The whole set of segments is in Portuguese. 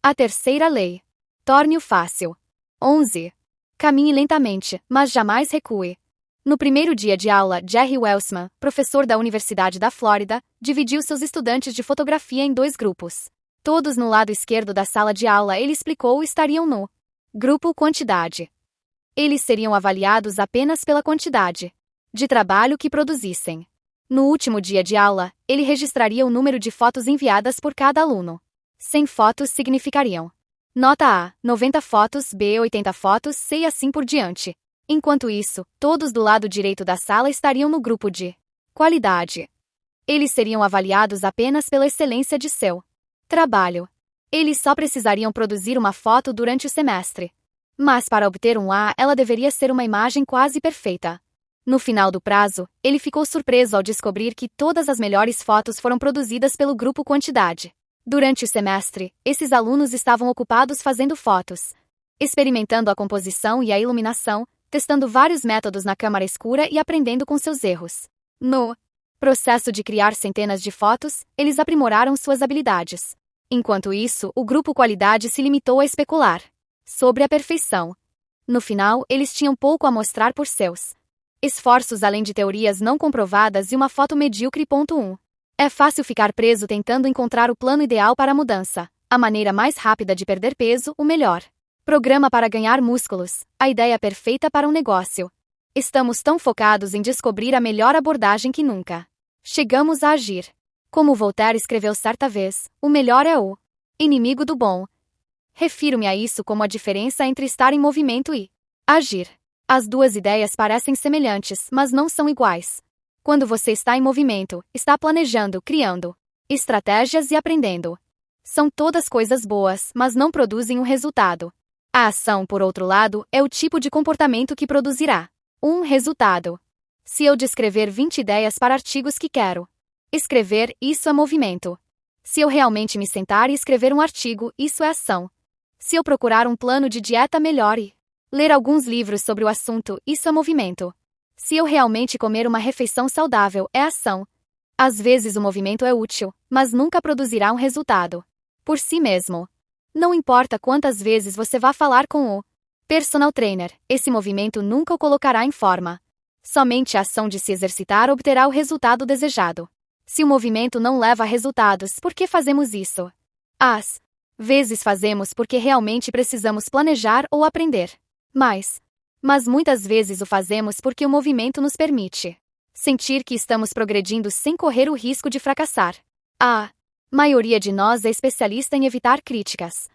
A terceira lei. Torne-o fácil. 11. Caminhe lentamente, mas jamais recue. No primeiro dia de aula, Jerry Welsman, professor da Universidade da Flórida, dividiu seus estudantes de fotografia em 2 grupos. Todos no lado esquerdo da sala de aula, ele explicou, estariam no grupo quantidade. Eles seriam avaliados apenas pela quantidade de trabalho que produzissem. No último dia de aula, ele registraria o número de fotos enviadas por cada aluno. 100 fotos significariam nota A, 90 fotos, B, 80 fotos, C e assim por diante. Enquanto isso, todos do lado direito da sala estariam no grupo de qualidade. Eles seriam avaliados apenas pela excelência de seu trabalho. Eles só precisariam produzir uma foto durante o semestre. Mas para obter um A, ela deveria ser uma imagem quase perfeita. No final do prazo, ele ficou surpreso ao descobrir que todas as melhores fotos foram produzidas pelo grupo quantidade. Durante o semestre, esses alunos estavam ocupados fazendo fotos, experimentando a composição e a iluminação, testando vários métodos na câmara escura e aprendendo com seus erros. No processo de criar centenas de fotos, eles aprimoraram suas habilidades. Enquanto isso, o grupo qualidade se limitou a especular sobre a perfeição. No final, eles tinham pouco a mostrar por seus esforços além de teorias não comprovadas e uma foto medíocre. 1. É fácil ficar preso tentando encontrar o plano ideal para a mudança. A maneira mais rápida de perder peso, o melhor programa para ganhar músculos, a ideia perfeita para um negócio. Estamos tão focados em descobrir a melhor abordagem que nunca chegamos a agir. Como Voltaire escreveu certa vez, o melhor é o inimigo do bom. Refiro-me a isso como a diferença entre estar em movimento e agir. As duas ideias parecem semelhantes, mas não são iguais. Quando você está em movimento, está planejando, criando estratégias e aprendendo. São todas coisas boas, mas não produzem um resultado. A ação, por outro lado, é o tipo de comportamento que produzirá um resultado. Se eu descrever 20 ideias para artigos que quero escrever, isso é movimento. Se eu realmente me sentar e escrever um artigo, isso é ação. Se eu procurar um plano de dieta melhor e ler alguns livros sobre o assunto, isso é movimento. Se eu realmente comer uma refeição saudável, é ação. Às vezes o movimento é útil, mas nunca produzirá um resultado por si mesmo. Não importa quantas vezes você vá falar com o personal trainer, esse movimento nunca o colocará em forma. Somente a ação de se exercitar obterá o resultado desejado. Se o movimento não leva a resultados, por que fazemos isso? Às vezes fazemos porque realmente precisamos planejar ou aprender mais. Mas muitas vezes o fazemos porque o movimento nos permite sentir que estamos progredindo sem correr o risco de fracassar. A maioria de nós é especialista em evitar críticas.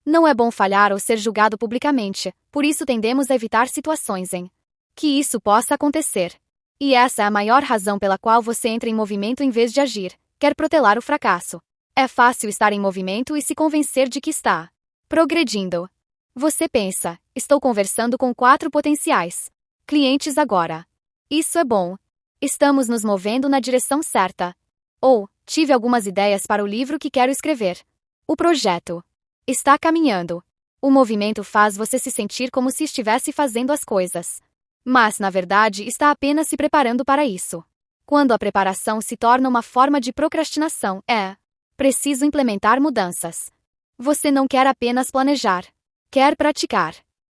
Não é bom falhar ou ser julgado publicamente, por isso tendemos a evitar situações em que isso possa acontecer. E essa é a maior razão pela qual você entra em movimento em vez de agir, quer protelar o fracasso. É fácil estar em movimento e se convencer de que está progredindo. Você pensa, estou conversando com 4 potenciais clientes agora. Isso é bom. Estamos nos movendo na direção certa. Ou, tive algumas ideias para o livro que quero escrever. O projeto está caminhando. O movimento faz você se sentir como se estivesse fazendo as coisas. Mas, na verdade, está apenas se preparando para isso. Quando a preparação se torna uma forma de procrastinação, é preciso implementar mudanças. Você não quer apenas planejar. Quer praticar.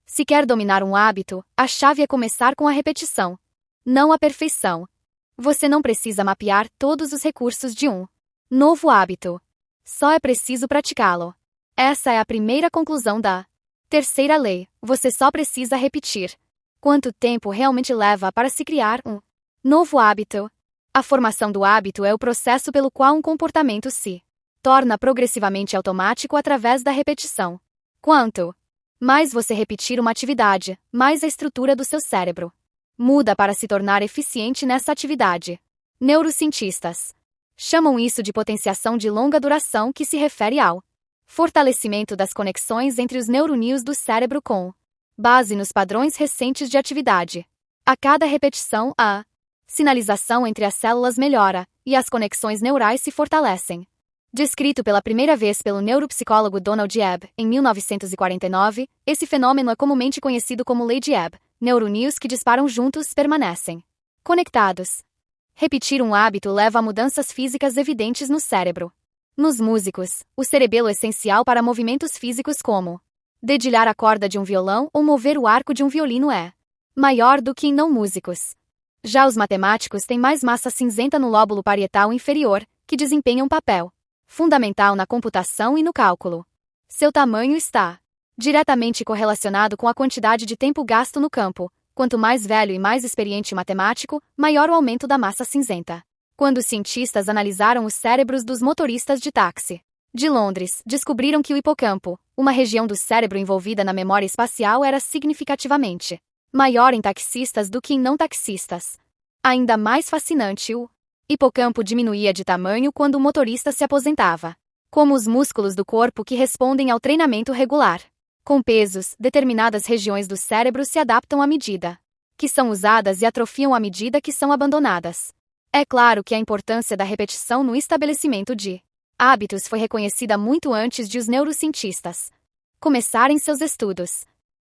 Se quer dominar um hábito, a chave é começar com a repetição, não a perfeição. Você não precisa mapear todos os recursos de um novo hábito. Só é preciso praticá-lo. Essa é a primeira conclusão da terceira lei. Você só precisa repetir. Quanto tempo realmente leva para se criar um novo hábito? A formação do hábito é o processo pelo qual um comportamento se torna progressivamente automático através da repetição. Quanto mais você repetir uma atividade, mais a estrutura do seu cérebro muda para se tornar eficiente nessa atividade. Neurocientistas chamam isso de potenciação de longa duração, que se refere ao fortalecimento das conexões entre os neurônios do cérebro com base nos padrões recentes de atividade. A cada repetição, a sinalização entre as células melhora e as conexões neurais se fortalecem. Descrito pela primeira vez pelo neuropsicólogo Donald Ebb, em 1949, esse fenômeno é comumente conhecido como Lei de Ebb. Neurônios que disparam juntos permanecem conectados. Repetir um hábito leva a mudanças físicas evidentes no cérebro. Nos músicos, o cerebelo é essencial para movimentos físicos como dedilhar a corda de um violão ou mover o arco de um violino é maior do que em não músicos. Já os matemáticos têm mais massa cinzenta no lóbulo parietal inferior, que desempenha um papel fundamental na computação e no cálculo. Seu tamanho está diretamente correlacionado com a quantidade de tempo gasto no campo. Quanto mais velho e mais experiente o matemático, maior o aumento da massa cinzenta. Quando os cientistas analisaram os cérebros dos motoristas de táxi de Londres, descobriram que o hipocampo, uma região do cérebro envolvida na memória espacial, era significativamente maior em taxistas do que em não taxistas. Ainda mais fascinante, o hipocampo diminuía de tamanho quando o motorista se aposentava. Como os músculos do corpo que respondem ao treinamento regular. Com pesos, determinadas regiões do cérebro se adaptam à medida que são usadas e atrofiam à medida que são abandonadas. É claro que a importância da repetição no estabelecimento de hábitos foi reconhecida muito antes de os neurocientistas começarem seus estudos.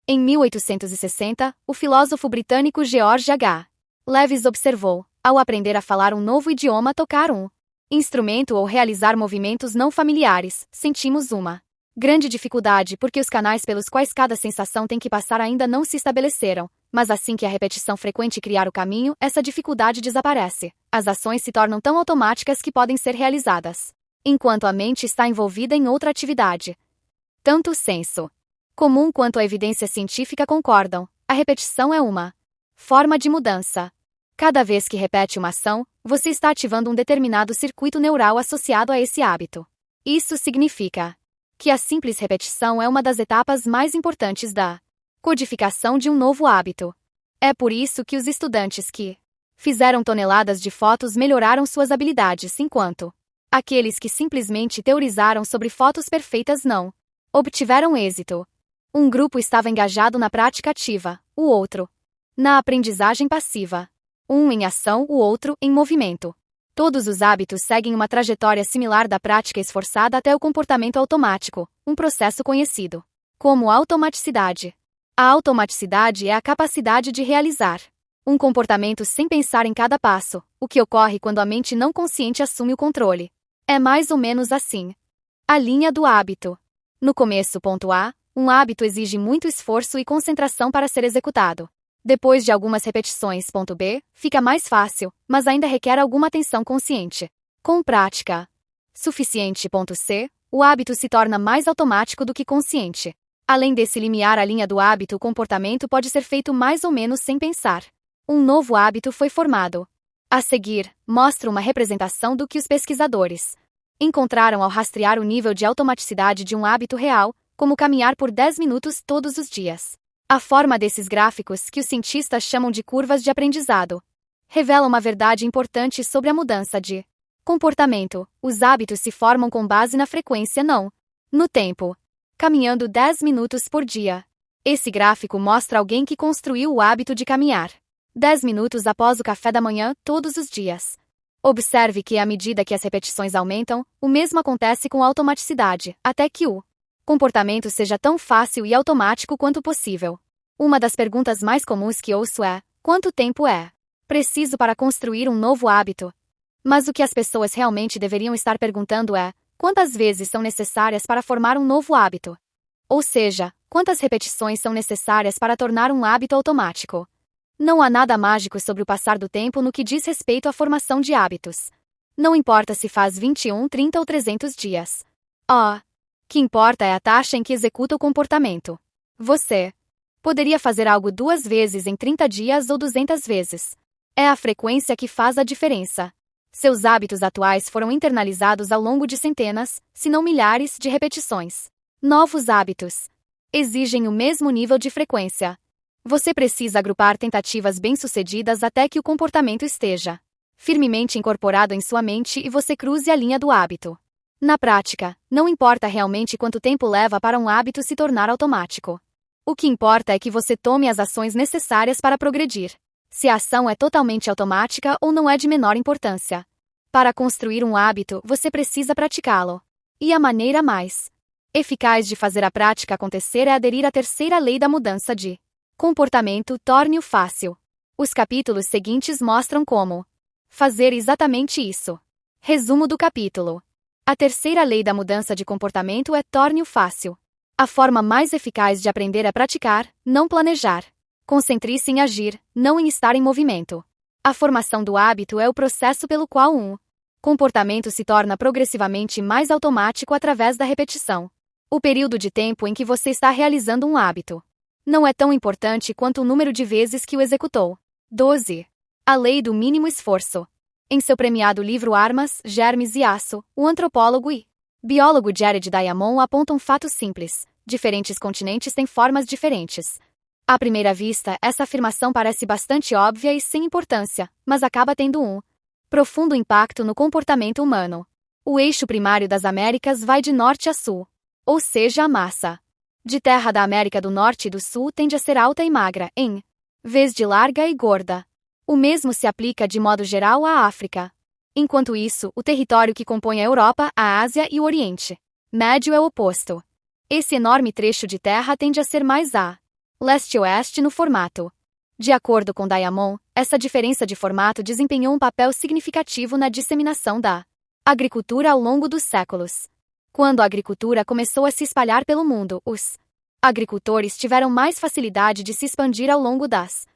Em 1860, o filósofo britânico George H. Lewis observou, ao aprender a falar um novo idioma, tocar um instrumento ou realizar movimentos não familiares, sentimos uma grande dificuldade porque os canais pelos quais cada sensação tem que passar ainda não se estabeleceram, mas assim que a repetição frequente criar o caminho, essa dificuldade desaparece. As ações se tornam tão automáticas que podem ser realizadas enquanto a mente está envolvida em outra atividade. Tanto o senso comum quanto a evidência científica concordam. A repetição é uma forma de mudança. Cada vez que repete uma ação, você está ativando um determinado circuito neural associado a esse hábito. Isso significa que a simples repetição é uma das etapas mais importantes da codificação de um novo hábito. É por isso que os estudantes que fizeram toneladas de fotos melhoraram suas habilidades, enquanto aqueles que simplesmente teorizaram sobre fotos perfeitas não obtiveram êxito. Um grupo estava engajado na prática ativa, o outro na aprendizagem passiva. Um em ação, o outro em movimento. Todos os hábitos seguem uma trajetória similar da prática esforçada até o comportamento automático, um processo conhecido como automaticidade. A automaticidade é a capacidade de realizar um comportamento sem pensar em cada passo, o que ocorre quando a mente não consciente assume o controle. É mais ou menos assim. A linha do hábito. No começo, ponto A, um hábito exige muito esforço e concentração para ser executado. Depois de algumas repetições, ponto B, fica mais fácil, mas ainda requer alguma atenção consciente. Com prática suficiente, ponto C, o hábito se torna mais automático do que consciente. Além desse limiar à linha do hábito, o comportamento pode ser feito mais ou menos sem pensar. Um novo hábito foi formado. A seguir, mostro uma representação do que os pesquisadores encontraram ao rastrear o nível de automaticidade de um hábito real, como caminhar por 10 minutos todos os dias. A forma desses gráficos, que os cientistas chamam de curvas de aprendizado, revela uma verdade importante sobre a mudança de comportamento. Os hábitos se formam com base na frequência, não no tempo. Caminhando 10 minutos por dia. Esse gráfico mostra alguém que construiu o hábito de caminhar 10 minutos após o café da manhã, todos os dias. Observe que, à medida que as repetições aumentam, o mesmo acontece com a automaticidade, até que o comportamento seja tão fácil e automático quanto possível. Uma das perguntas mais comuns que ouço é: quanto tempo é preciso para construir um novo hábito? Mas o que as pessoas realmente deveriam estar perguntando é: quantas vezes são necessárias para formar um novo hábito? Ou seja, quantas repetições são necessárias para tornar um hábito automático? Não há nada mágico sobre o passar do tempo no que diz respeito à formação de hábitos. Não importa se faz 21, 30 ou 300 dias. O que importa é a taxa em que executa o comportamento. Você poderia fazer algo 2 vezes em 30 dias ou 200 vezes. É a frequência que faz a diferença. Seus hábitos atuais foram internalizados ao longo de centenas, se não milhares, de repetições. Novos hábitos exigem o mesmo nível de frequência. Você precisa agrupar tentativas bem-sucedidas até que o comportamento esteja firmemente incorporado em sua mente e você cruze a linha do hábito. Na prática, não importa realmente quanto tempo leva para um hábito se tornar automático. O que importa é que você tome as ações necessárias para progredir. Se a ação é totalmente automática ou não é de menor importância. Para construir um hábito, você precisa praticá-lo. E a maneira mais eficaz de fazer a prática acontecer é aderir à terceira lei da mudança de comportamento, torne-o fácil. Os capítulos seguintes mostram como fazer exatamente isso. Resumo do capítulo. A terceira lei da mudança de comportamento é torne-o fácil. A forma mais eficaz de aprender é praticar, não planejar. Concentre-se em agir, não em estar em movimento. A formação do hábito é o processo pelo qual um comportamento se torna progressivamente mais automático através da repetição. O período de tempo em que você está realizando um hábito não é tão importante quanto o número de vezes que o executou. 12. A lei do mínimo esforço. Em seu premiado livro Armas, Germes e Aço, o antropólogo e biólogo Jared Diamond aponta um fato simples: diferentes continentes têm formas diferentes. À primeira vista, essa afirmação parece bastante óbvia e sem importância, mas acaba tendo um profundo impacto no comportamento humano. O eixo primário das Américas vai de norte a sul, ou seja, a massa de terra da América do Norte e do Sul tende a ser alta e magra, em vez de larga e gorda. O mesmo se aplica de modo geral à África. Enquanto isso, o território que compõe a Europa, a Ásia e o Oriente Médio é o oposto. Esse enorme trecho de terra tende a ser mais a leste-oeste no formato. De acordo com Diamond, essa diferença de formato desempenhou um papel significativo na disseminação da agricultura ao longo dos séculos. Quando a agricultura começou a se espalhar pelo mundo, os agricultores tiveram mais facilidade de se expandir ao longo das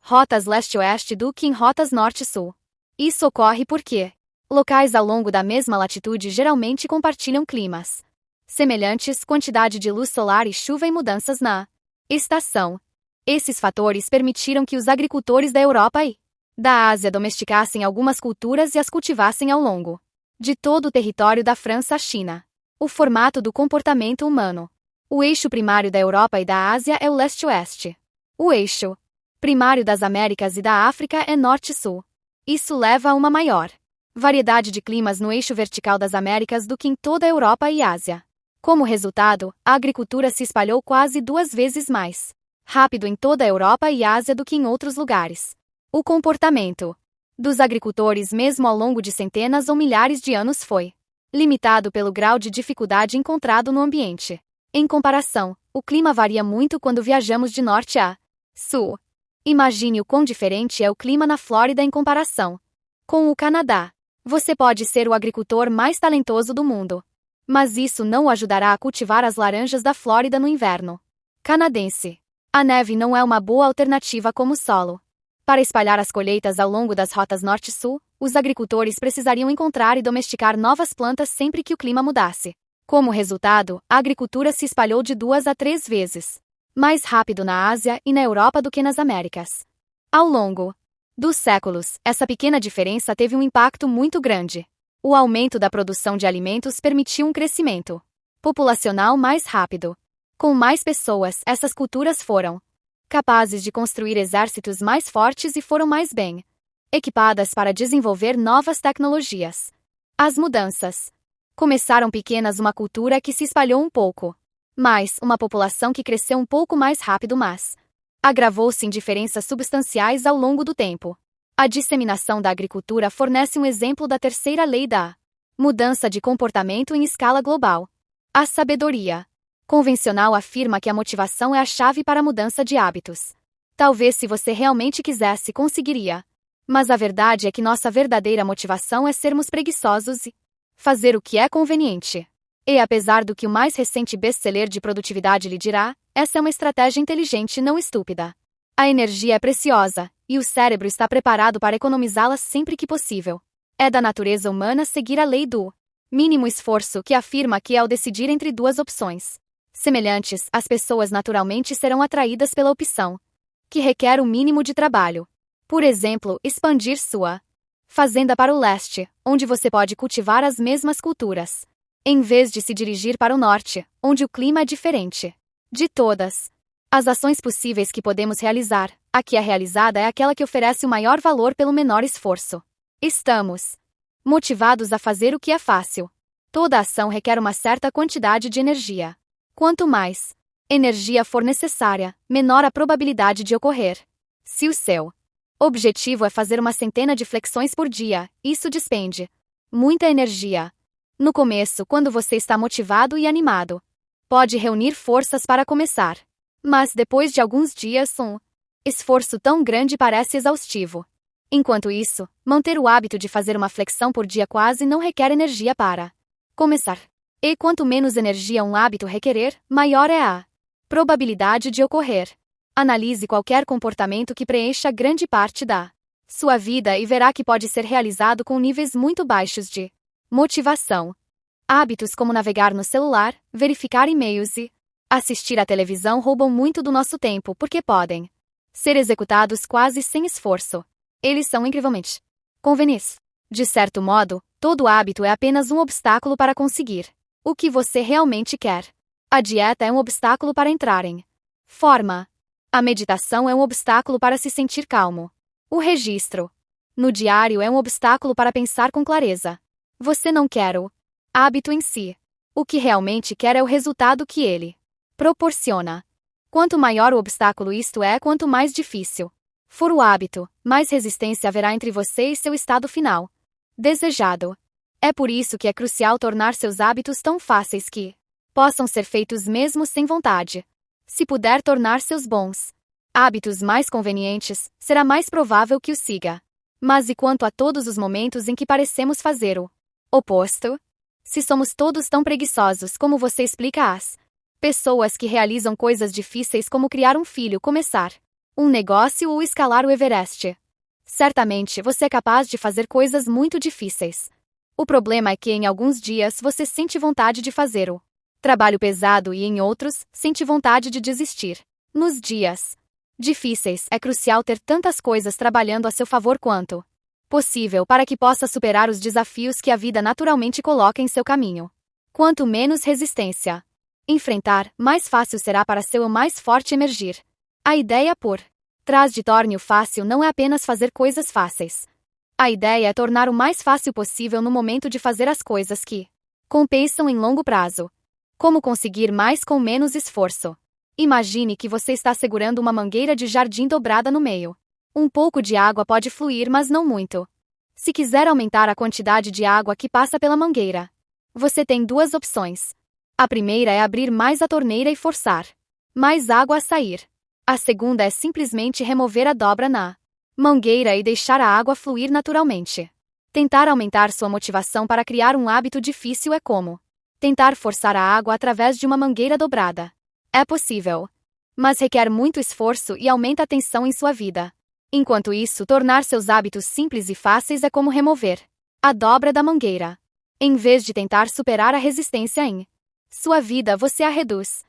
rotas leste-oeste do que em rotas norte-sul. Isso ocorre porque locais ao longo da mesma latitude geralmente compartilham climas semelhantes, quantidade de luz solar e chuva e mudanças na estação. Esses fatores permitiram que os agricultores da Europa e da Ásia domesticassem algumas culturas e as cultivassem ao longo de todo o território da França à China. O formato do comportamento humano. O eixo primário da Europa e da Ásia é o leste-oeste. O eixo primário das Américas e da África é norte-sul. Isso leva a uma maior variedade de climas no eixo vertical das Américas do que em toda a Europa e Ásia. Como resultado, a agricultura se espalhou quase 2 vezes mais rápido em toda a Europa e Ásia do que em outros lugares. O comportamento dos agricultores, mesmo ao longo de centenas ou milhares de anos, foi limitado pelo grau de dificuldade encontrado no ambiente. Em comparação, o clima varia muito quando viajamos de norte a sul. Imagine o quão diferente é o clima na Flórida em comparação com o Canadá. Você pode ser o agricultor mais talentoso do mundo, mas isso não o ajudará a cultivar as laranjas da Flórida no inverno canadense. A neve não é uma boa alternativa como solo para espalhar as colheitas ao longo das rotas norte-sul. Os agricultores precisariam encontrar e domesticar novas plantas sempre que o clima mudasse. Como resultado, a agricultura se espalhou de 2 a 3 vezes mais rápido na Ásia e na Europa do que nas Américas. Ao longo dos séculos, essa pequena diferença teve um impacto muito grande. O aumento da produção de alimentos permitiu um crescimento populacional mais rápido. Com mais pessoas, essas culturas foram capazes de construir exércitos mais fortes e foram mais bem equipadas para desenvolver novas tecnologias. As mudanças começaram pequenas, uma cultura que se espalhou um pouco mais, uma população que cresceu um pouco mais rápido, mas agravou-se em diferenças substanciais ao longo do tempo. A disseminação da agricultura fornece um exemplo da terceira lei da mudança de comportamento em escala global. A sabedoria convencional afirma que a motivação é a chave para a mudança de hábitos. Talvez, se você realmente quisesse, conseguiria. Mas a verdade é que nossa verdadeira motivação é sermos preguiçosos e fazer o que é conveniente. E apesar do que o mais recente best-seller de produtividade lhe dirá, essa é uma estratégia inteligente, não estúpida. A energia é preciosa, e o cérebro está preparado para economizá-la sempre que possível. É da natureza humana seguir a lei do mínimo esforço, que afirma que, ao decidir entre 2 opções semelhantes, as pessoas naturalmente serão atraídas pela opção que requer o mínimo de trabalho. Por exemplo, expandir sua fazenda para o leste, onde você pode cultivar as mesmas culturas, em vez de se dirigir para o norte, onde o clima é diferente. De todas as ações possíveis que podemos realizar, a que é realizada é aquela que oferece o maior valor pelo menor esforço. Estamos motivados a fazer o que é fácil. Toda ação requer uma certa quantidade de energia. Quanto mais energia for necessária, menor a probabilidade de ocorrer. Se o seu objetivo é fazer 100 de flexões por dia, isso despende muita energia. No começo, quando você está motivado e animado, pode reunir forças para começar. Mas depois de alguns dias, um esforço tão grande parece exaustivo. Enquanto isso, manter o hábito de fazer uma flexão por dia quase não requer energia para Começar. E quanto menos energia um hábito requerer, maior é a probabilidade de ocorrer. Analise qualquer comportamento que preencha grande parte da sua vida e verá que pode ser realizado com níveis muito baixos de motivação. Hábitos como navegar no celular, verificar e-mails e assistir à televisão roubam muito do nosso tempo porque podem ser executados quase sem esforço. Eles são incrivelmente convenientes. De certo modo, todo hábito é apenas um obstáculo para conseguir o que você realmente quer. A dieta é um obstáculo para entrar em forma. A meditação é um obstáculo para se sentir calmo. O registro no diário é um obstáculo para pensar com clareza. Você não quer o hábito em si. O que realmente quer é o resultado que ele proporciona. Quanto maior o obstáculo isto é, quanto mais difícil for o hábito, mais resistência haverá entre você e seu estado final desejado. É por isso que é crucial tornar seus hábitos tão fáceis que possam ser feitos mesmo sem vontade. Se puder tornar seus bons hábitos mais convenientes, será mais provável que o siga. Mas e quanto a todos os momentos em que parecemos fazer o oposto? Se somos todos tão preguiçosos, como você explica às pessoas que realizam coisas difíceis como criar um filho, começar um negócio ou escalar o Everest? Certamente você é capaz de fazer coisas muito difíceis. O problema é que em alguns dias você sente vontade de fazer o trabalho pesado e em outros, sente vontade de desistir. Nos dias difíceis, é crucial ter tantas coisas trabalhando a seu favor quanto possível para que possa superar os desafios que a vida naturalmente coloca em seu caminho. Quanto menos resistência enfrentar, mais fácil será para seu eu mais forte emergir. A ideia por trás de torne-o fácil não é apenas fazer coisas fáceis. A ideia é tornar o mais fácil possível no momento de fazer as coisas que compensam em longo prazo. Como conseguir mais com menos esforço? Imagine que você está segurando uma mangueira de jardim dobrada no meio. Um pouco de água pode fluir, mas não muito. Se quiser aumentar a quantidade de água que passa pela mangueira, você tem duas opções. A primeira é abrir mais a torneira e forçar mais água a sair. A segunda é simplesmente remover a dobra na mangueira e deixar a água fluir naturalmente. Tentar aumentar sua motivação para criar um hábito difícil é como tentar forçar a água através de uma mangueira dobrada. É possível, mas requer muito esforço e aumenta a tensão em sua vida. Enquanto isso, tornar seus hábitos simples e fáceis é como remover a dobra da mangueira. Em vez de tentar superar a resistência em sua vida, você a reduz.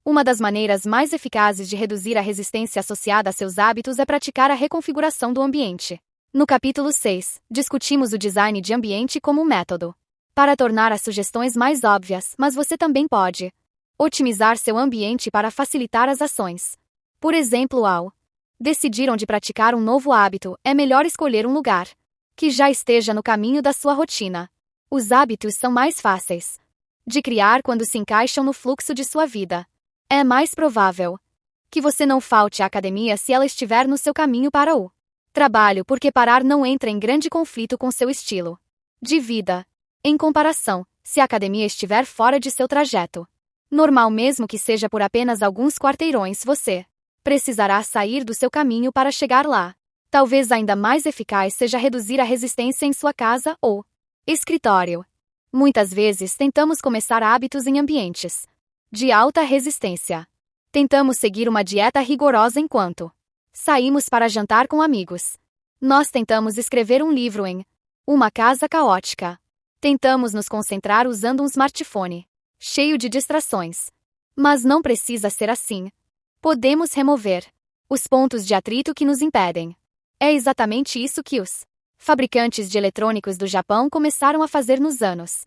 Uma das maneiras mais eficazes de reduzir a resistência associada a seus hábitos é praticar a reconfiguração do ambiente. No capítulo 6, discutimos o design de ambiente como um método para tornar as sugestões mais óbvias, mas você também pode otimizar seu ambiente para facilitar as ações. Por exemplo, ao decidir onde praticar um novo hábito, é melhor escolher um lugar que já esteja no caminho da sua rotina. Os hábitos são mais fáceis de criar quando se encaixam no fluxo de sua vida. É mais provável que você não falte à academia se ela estiver no seu caminho para o trabalho, porque parar não entra em grande conflito com seu estilo de vida. Em comparação, se a academia estiver fora de seu trajeto normal, mesmo que seja por apenas alguns quarteirões, você precisará sair do seu caminho para chegar lá. Talvez ainda mais eficaz seja reduzir a resistência em sua casa ou escritório. Muitas vezes tentamos começar hábitos em ambientes de alta resistência. Tentamos seguir uma dieta rigorosa enquanto saímos para jantar com amigos. Nós tentamos escrever um livro em uma casa caótica. Tentamos nos concentrar usando um smartphone cheio de distrações. Mas não precisa ser assim. Podemos remover os pontos de atrito que nos impedem. É exatamente isso que os fabricantes de eletrônicos do Japão começaram a fazer nos anos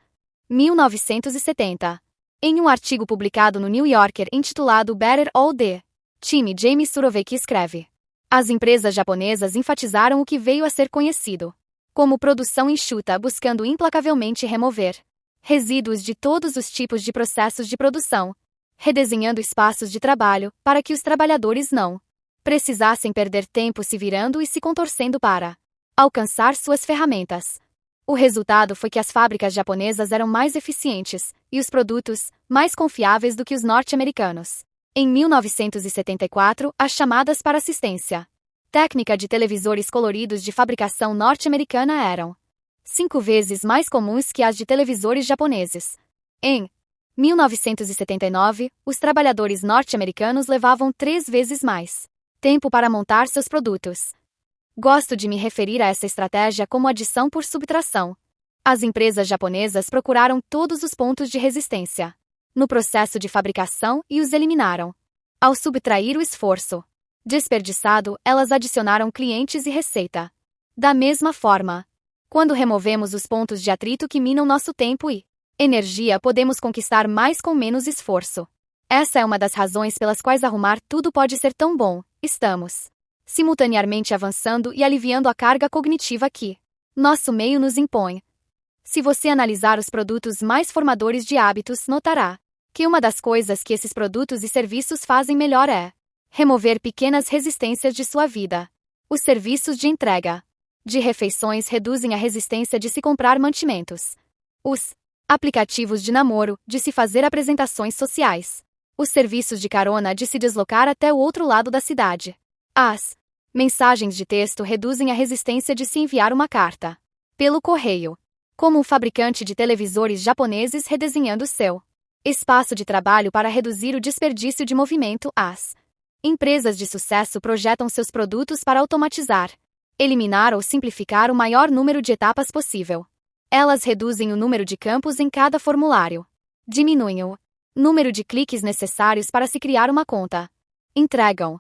1970. Em um artigo publicado no New Yorker intitulado Better All Day, time James Surowiecki escreve: as empresas japonesas enfatizaram o que veio a ser conhecido como produção enxuta, buscando implacavelmente remover resíduos de todos os tipos de processos de produção, redesenhando espaços de trabalho para que os trabalhadores não precisassem perder tempo se virando e se contorcendo para alcançar suas ferramentas. O resultado foi que as fábricas japonesas eram mais eficientes e os produtos mais confiáveis do que os norte-americanos. Em 1974, as chamadas para assistência técnica de televisores coloridos de fabricação norte-americana eram 5 vezes mais comuns que as de televisores japoneses. Em 1979, os trabalhadores norte-americanos levavam 3 vezes mais tempo para montar seus produtos. Gosto de me referir a essa estratégia como adição por subtração. As empresas japonesas procuraram todos os pontos de resistência no processo de fabricação e os eliminaram. Ao subtrair o esforço desperdiçado, elas adicionaram clientes e receita. Da mesma forma, quando removemos os pontos de atrito que minam nosso tempo e energia, podemos conquistar mais com menos esforço. Essa é uma das razões pelas quais arrumar tudo pode ser tão bom. Estamos simultaneamente avançando e aliviando a carga cognitiva que nosso meio nos impõe. Se você analisar os produtos mais formadores de hábitos, notará que uma das coisas que esses produtos e serviços fazem melhor é remover pequenas resistências de sua vida. Os serviços de entrega de refeições reduzem a resistência de se comprar mantimentos. Os aplicativos de namoro, de se fazer apresentações sociais. Os serviços de carona, de se deslocar até o outro lado da cidade. As mensagens de texto reduzem a resistência de se enviar uma carta pelo correio. Como um fabricante de televisores japoneses redesenhando seu espaço de trabalho para reduzir o desperdício de movimento, as empresas de sucesso projetam seus produtos para automatizar, eliminar ou simplificar o maior número de etapas possível. Elas reduzem o número de campos em cada formulário, diminuem o número de cliques necessários para se criar uma conta, entregam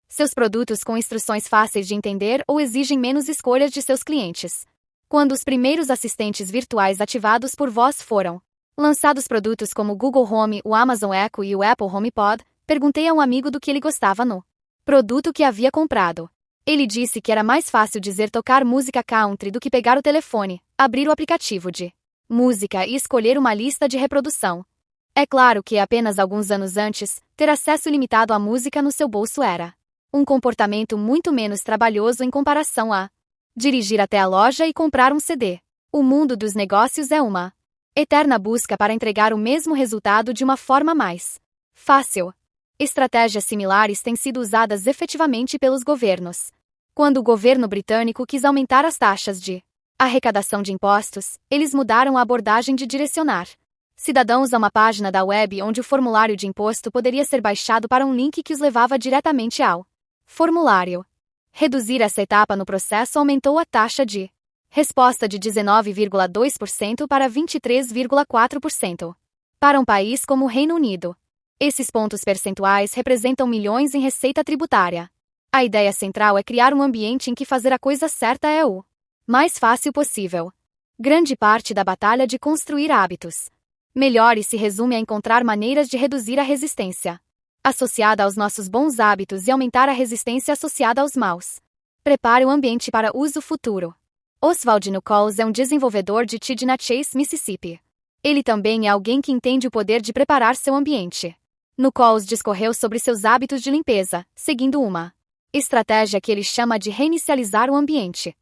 seus produtos com instruções fáceis de entender ou exigem menos escolhas de seus clientes. Quando os primeiros assistentes virtuais ativados por voz foram lançados, produtos como o Google Home, o Amazon Echo e o Apple HomePod, perguntei a um amigo do que ele gostava no produto que havia comprado. Ele disse que era mais fácil dizer tocar música country do que pegar o telefone, abrir o aplicativo de música e escolher uma lista de reprodução. É claro que apenas alguns anos antes, ter acesso ilimitado à música no seu bolso era um comportamento muito menos trabalhoso em comparação a dirigir até a loja e comprar um CD. O mundo dos negócios é uma eterna busca para entregar o mesmo resultado de uma forma mais fácil. Estratégias similares têm sido usadas efetivamente pelos governos. Quando o governo britânico quis aumentar as taxas de arrecadação de impostos, eles mudaram a abordagem de direcionar cidadãos a uma página da web onde o formulário de imposto poderia ser baixado para um link que os levava diretamente ao formulário. Reduzir essa etapa no processo aumentou a taxa de resposta de 19,2% para 23,4%. Para um país como o Reino Unido, esses pontos percentuais representam milhões em receita tributária. A ideia central é criar um ambiente em que fazer a coisa certa é o mais fácil possível. Grande parte da batalha de construir hábitos melhores se resume a encontrar maneiras de reduzir a resistência associada aos nossos bons hábitos e aumentar a resistência associada aos maus. Prepare o ambiente para uso futuro. Oswald Nichols é um desenvolvedor de TID na Chase, Mississippi. Ele também é alguém que entende o poder de preparar seu ambiente. Nichols discorreu sobre seus hábitos de limpeza, seguindo uma estratégia que ele chama de reinicializar o ambiente.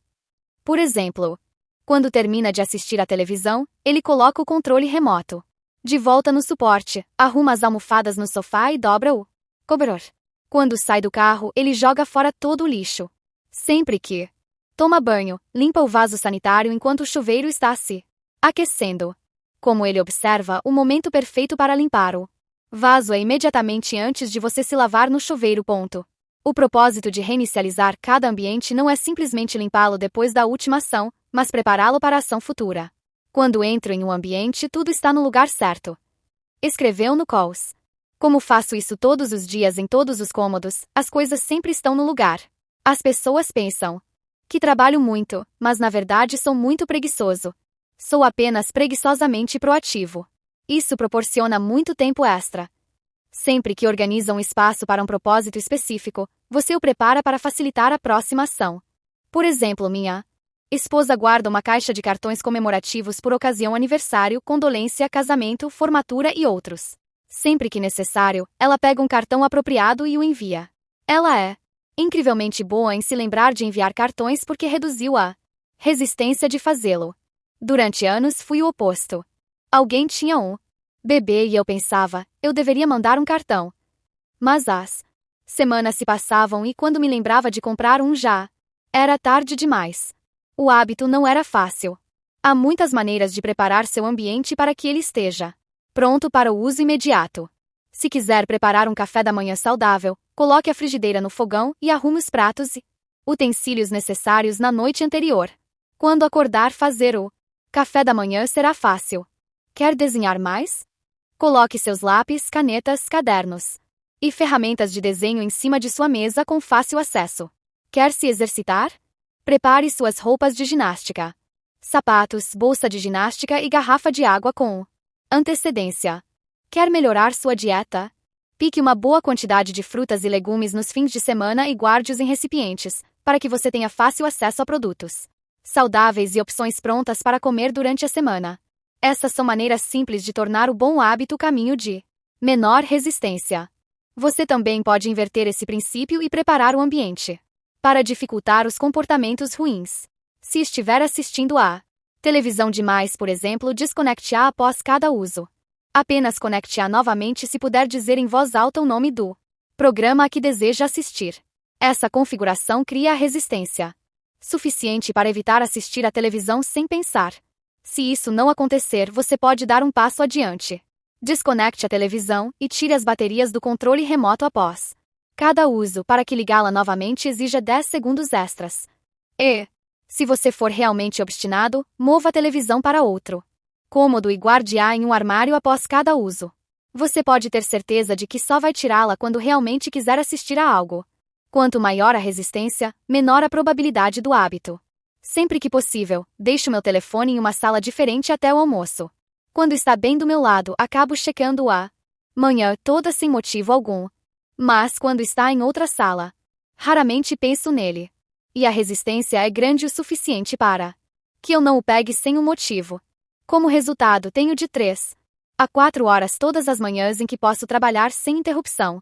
Por exemplo, quando termina de assistir à televisão, ele coloca o controle remoto de volta no suporte, arruma as almofadas no sofá e dobra o cobertor. Quando sai do carro, ele joga fora todo o lixo. Sempre que toma banho, limpa o vaso sanitário enquanto o chuveiro está se aquecendo. Como ele observa, o momento perfeito para limpar o vaso é imediatamente antes de você se lavar no chuveiro. O propósito de reinicializar cada ambiente não é simplesmente limpá-lo depois da última ação, mas prepará-lo para a ação futura. Quando entro em um ambiente, tudo está no lugar certo. Escreveu Nichols. Como faço isso todos os dias em todos os cômodos, as coisas sempre estão no lugar. As pessoas pensam que trabalho muito, mas na verdade sou muito preguiçoso. Sou apenas preguiçosamente proativo. Isso proporciona muito tempo extra. Sempre que organiza um espaço para um propósito específico, você o prepara para facilitar a próxima ação. Por exemplo, minha esposa guarda uma caixa de cartões comemorativos por ocasião aniversário, condolência, casamento, formatura e outros. Sempre que necessário, ela pega um cartão apropriado e o envia. Ela é incrivelmente boa em se lembrar de enviar cartões porque reduziu a resistência de fazê-lo. Durante anos fui o oposto. Alguém tinha um bebê e eu pensava, eu deveria mandar um cartão. Mas as semanas se passavam e quando me lembrava de comprar um já era tarde demais. O hábito não era fácil. Há muitas maneiras de preparar seu ambiente para que ele esteja pronto para o uso imediato. Se quiser preparar um café da manhã saudável, coloque a frigideira no fogão e arrume os pratos e utensílios necessários na noite anterior. Quando acordar, fazer o café da manhã será fácil. Quer desenhar mais? Coloque seus lápis, canetas, cadernos e ferramentas de desenho em cima de sua mesa com fácil acesso. Quer se exercitar? Prepare suas roupas de ginástica, sapatos, bolsa de ginástica e garrafa de água com antecedência. Quer melhorar sua dieta? Pique uma boa quantidade de frutas e legumes nos fins de semana e guarde-os em recipientes, para que você tenha fácil acesso a produtos saudáveis e opções prontas para comer durante a semana. Essas são maneiras simples de tornar o bom hábito o caminho de menor resistência. Você também pode inverter esse princípio e preparar o ambiente para dificultar os comportamentos ruins. Se estiver assistindo a televisão demais, por exemplo, desconecte-a após cada uso. Apenas conecte-a novamente se puder dizer em voz alta o nome do programa a que deseja assistir. Essa configuração cria a resistência suficiente para evitar assistir à televisão sem pensar. Se isso não acontecer, você pode dar um passo adiante. Desconecte a televisão e tire as baterias do controle remoto após cada uso para que ligá-la novamente exija 10 segundos extras. E, se você for realmente obstinado, mova a televisão para outro cômodo e guarde-a em um armário após cada uso. Você pode ter certeza de que só vai tirá-la quando realmente quiser assistir a algo. Quanto maior a resistência, menor a probabilidade do hábito. Sempre que possível, deixo meu telefone em uma sala diferente até o almoço. Quando está bem do meu lado, acabo checando a manhã toda sem motivo algum. Mas quando está em outra sala, raramente penso nele. E a resistência é grande o suficiente para que eu não o pegue sem um motivo. Como resultado, tenho de 3 a 4 horas todas as manhãs em que posso trabalhar sem interrupção.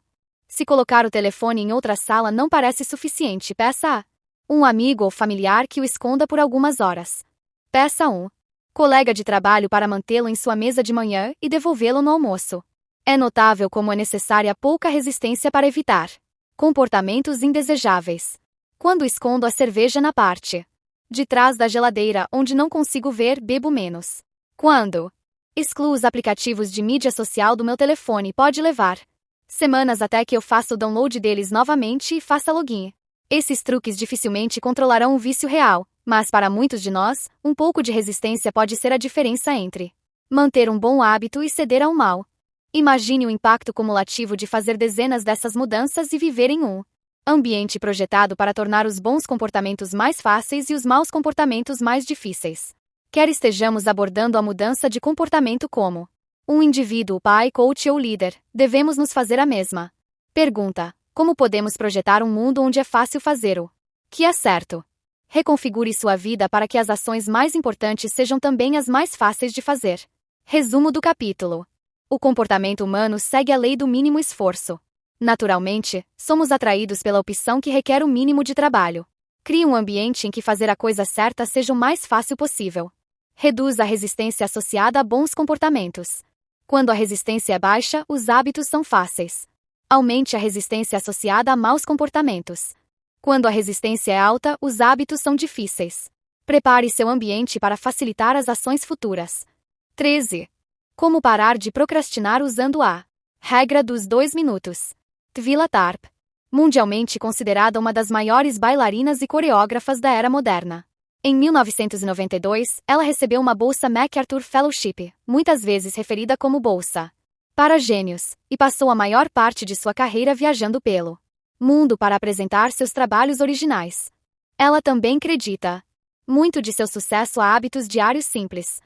Se colocar o telefone em outra sala não parece suficiente, peça a um amigo ou familiar que o esconda por algumas horas. Peça a um colega de trabalho para mantê-lo em sua mesa de manhã e devolvê-lo no almoço. É notável como é necessária pouca resistência para evitar comportamentos indesejáveis. Quando escondo a cerveja na parte de trás da geladeira onde não consigo ver, bebo menos. Quando excluo os aplicativos de mídia social do meu telefone, pode levar semanas até que eu faça o download deles novamente e faça login. Esses truques dificilmente controlarão um vício real, mas para muitos de nós, um pouco de resistência pode ser a diferença entre manter um bom hábito e ceder ao mal. Imagine o impacto cumulativo de fazer dezenas dessas mudanças e viver em um ambiente projetado para tornar os bons comportamentos mais fáceis e os maus comportamentos mais difíceis. Quer estejamos abordando a mudança de comportamento como um indivíduo, pai, coach ou líder, devemos nos fazer a mesma pergunta: como podemos projetar um mundo onde é fácil fazer o que é certo? Reconfigure sua vida para que as ações mais importantes sejam também as mais fáceis de fazer. Resumo do capítulo: o comportamento humano segue a lei do mínimo esforço. Naturalmente, somos atraídos pela opção que requer o mínimo de trabalho. Crie um ambiente em que fazer a coisa certa seja o mais fácil possível. Reduza a resistência associada a bons comportamentos. Quando a resistência é baixa, os hábitos são fáceis. Aumente a resistência associada a maus comportamentos. Quando a resistência é alta, os hábitos são difíceis. Prepare seu ambiente para facilitar as ações futuras. 13. Como parar de procrastinar usando a regra dos 2 minutos. Tvila Tarp, mundialmente considerada uma das maiores bailarinas e coreógrafas da era moderna. Em 1992, ela recebeu uma bolsa MacArthur Fellowship, muitas vezes referida como bolsa para gênios, e passou a maior parte de sua carreira viajando pelo mundo para apresentar seus trabalhos originais. Ela também acredita muito de seu sucesso a hábitos diários simples.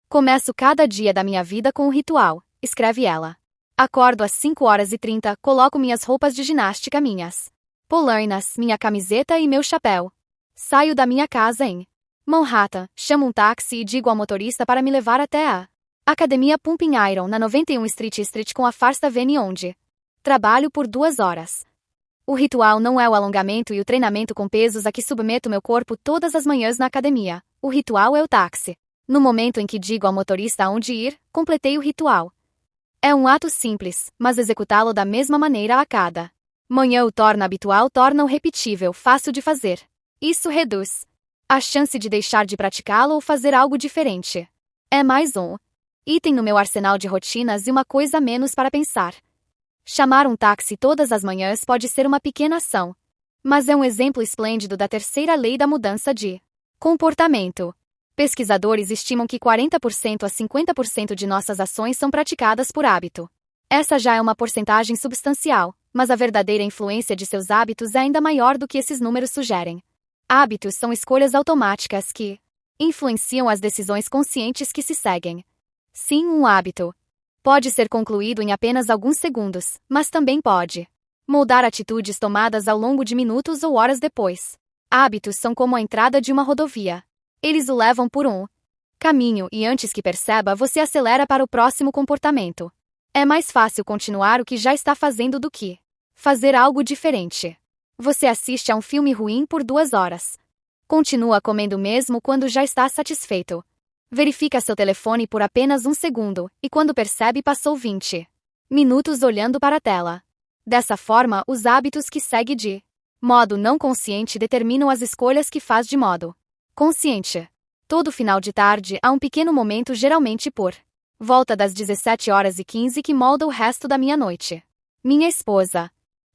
Começo cada dia da minha vida com um ritual, escreve ela. Acordo às 5h30, coloco minhas roupas de ginástica, minhas polainas, minha camiseta e meu chapéu. Saio da minha casa em Manhattan, chamo um táxi e digo ao motorista para me levar até a Academia Pumping Iron na 91 Street com a First Avenue, onde trabalho por 2 horas. O ritual não é o alongamento e o treinamento com pesos a que submeto meu corpo todas as manhãs na academia. O ritual é o táxi. No momento em que digo ao motorista aonde ir, completei o ritual. É um ato simples, mas executá-lo da mesma maneira a cada manhã o torna habitual, torna-o repetível, fácil de fazer. Isso reduz A chance de deixar de praticá-lo ou fazer algo diferente. É mais um item no meu arsenal de rotinas e uma coisa a menos para pensar. Chamar um táxi todas as manhãs pode ser uma pequena ação, mas é um exemplo esplêndido da terceira lei da mudança de comportamento. Pesquisadores estimam que 40% a 50% de nossas ações são praticadas por hábito. Essa já é uma porcentagem substancial, mas a verdadeira influência de seus hábitos é ainda maior do que esses números sugerem. Hábitos são escolhas automáticas que influenciam as decisões conscientes que se seguem. Sim, um hábito pode ser concluído em apenas alguns segundos, mas também pode moldar atitudes tomadas ao longo de minutos ou horas depois. Hábitos são como a entrada de uma rodovia. Eles o levam por um caminho e antes que perceba, você acelera para o próximo comportamento. É mais fácil continuar o que já está fazendo do que fazer algo diferente. Você assiste a um filme ruim por 2 horas. Continua comendo mesmo quando já está satisfeito. Verifica seu telefone por apenas 1 segundo, e quando percebe passou 20 minutos olhando para a tela. Dessa forma, os hábitos que segue de modo não consciente determinam as escolhas que faz de modo consciente. Todo final de tarde há um pequeno momento, geralmente por volta das 17h15, que molda o resto da minha noite. Minha esposa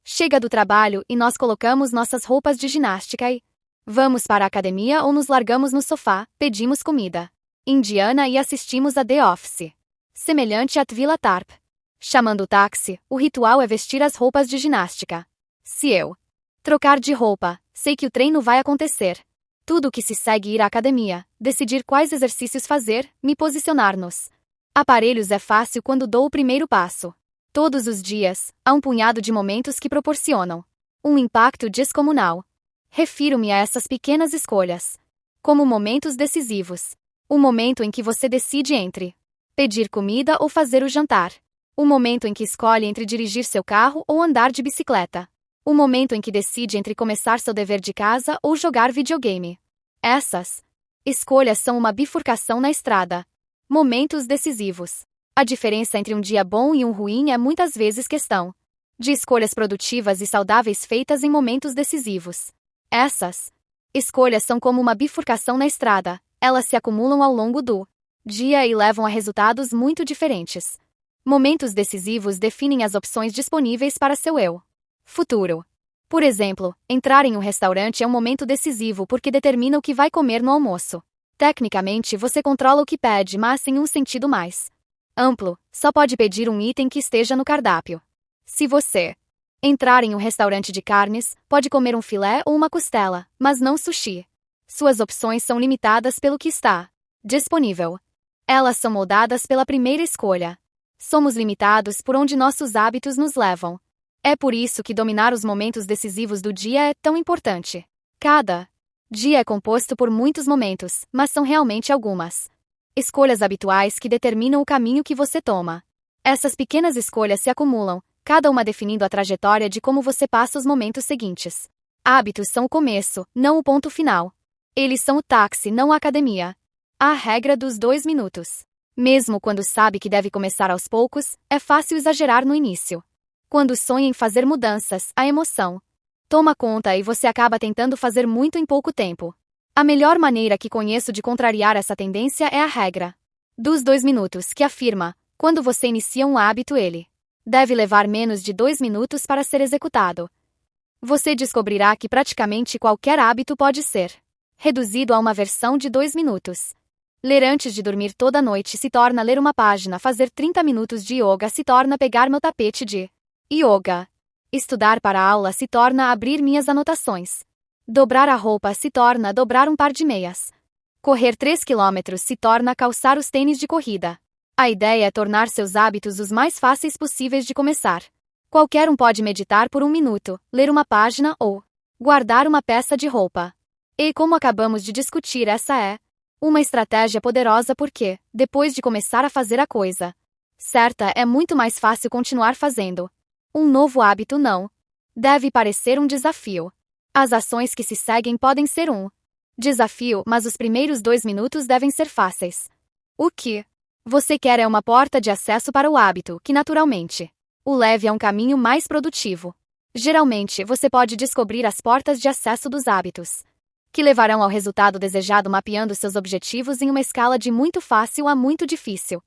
chega do trabalho e nós colocamos nossas roupas de ginástica e vamos para a academia ou nos largamos no sofá, pedimos comida indiana e assistimos a The Office. Semelhante a Tvila Tarp. Chamando o táxi, o ritual é vestir as roupas de ginástica. Se eu trocar de roupa, sei que o treino vai acontecer. Tudo o que se segue ir à academia, decidir quais exercícios fazer, me posicionar nos aparelhos é fácil quando dou o primeiro passo. Todos os dias, há um punhado de momentos que proporcionam um impacto descomunal. Refiro-me a essas pequenas escolhas como momentos decisivos. O momento em que você decide entre pedir comida ou fazer o jantar. O momento em que escolhe entre dirigir seu carro ou andar de bicicleta. O momento em que decide entre começar seu dever de casa ou jogar videogame. Essas escolhas são uma bifurcação na estrada. Momentos decisivos. A diferença entre um dia bom e um ruim é muitas vezes questão de escolhas produtivas e saudáveis feitas em momentos decisivos. Essas escolhas são como uma bifurcação na estrada. Elas se acumulam ao longo do dia e levam a resultados muito diferentes. Momentos decisivos definem as opções disponíveis para seu eu futuro. Por exemplo, entrar em um restaurante é um momento decisivo porque determina o que vai comer no almoço. Tecnicamente, você controla o que pede, mas em um sentido mais amplo, só pode pedir um item que esteja no cardápio. Se você entrar em um restaurante de carnes, pode comer um filé ou uma costela, mas não sushi. Suas opções são limitadas pelo que está disponível. Elas são moldadas pela primeira escolha. Somos limitados por onde nossos hábitos nos levam. É por isso que dominar os momentos decisivos do dia é tão importante. Cada dia é composto por muitos momentos, mas são realmente algumas escolhas habituais que determinam o caminho que você toma. Essas pequenas escolhas se acumulam, cada uma definindo a trajetória de como você passa os momentos seguintes. Hábitos são o começo, não o ponto final. Eles são o táxi, não a academia. A regra dos 2 minutos. Mesmo quando sabe que deve começar aos poucos, é fácil exagerar no início. Quando sonha em fazer mudanças, a emoção toma conta e você acaba tentando fazer muito em pouco tempo. A melhor maneira que conheço de contrariar essa tendência é a regra dos 2 minutos, que afirma: quando você inicia um hábito, ele deve levar menos de 2 minutos para ser executado. Você descobrirá que praticamente qualquer hábito pode ser reduzido a uma versão de 2 minutos. Ler antes de dormir toda noite se torna ler uma página, fazer 30 minutos de yoga se torna pegar meu tapete de yoga. Estudar para a aula se torna abrir minhas anotações. Dobrar a roupa se torna dobrar um par de meias. Correr 3 quilômetros se torna calçar os tênis de corrida. A ideia é tornar seus hábitos os mais fáceis possíveis de começar. Qualquer um pode meditar por 1 minuto, ler uma página ou guardar uma peça de roupa. E como acabamos de discutir, essa é uma estratégia poderosa porque, depois de começar a fazer a coisa certa, é muito mais fácil continuar fazendo. Um novo hábito não deve parecer um desafio. As ações que se seguem podem ser um desafio, mas os primeiros 2 minutos devem ser fáceis. O que você quer é uma porta de acesso para o hábito que, naturalmente, o leve a um caminho mais produtivo. Geralmente, você pode descobrir as portas de acesso dos hábitos que levarão ao resultado desejado mapeando seus objetivos em uma escala de muito fácil a muito difícil.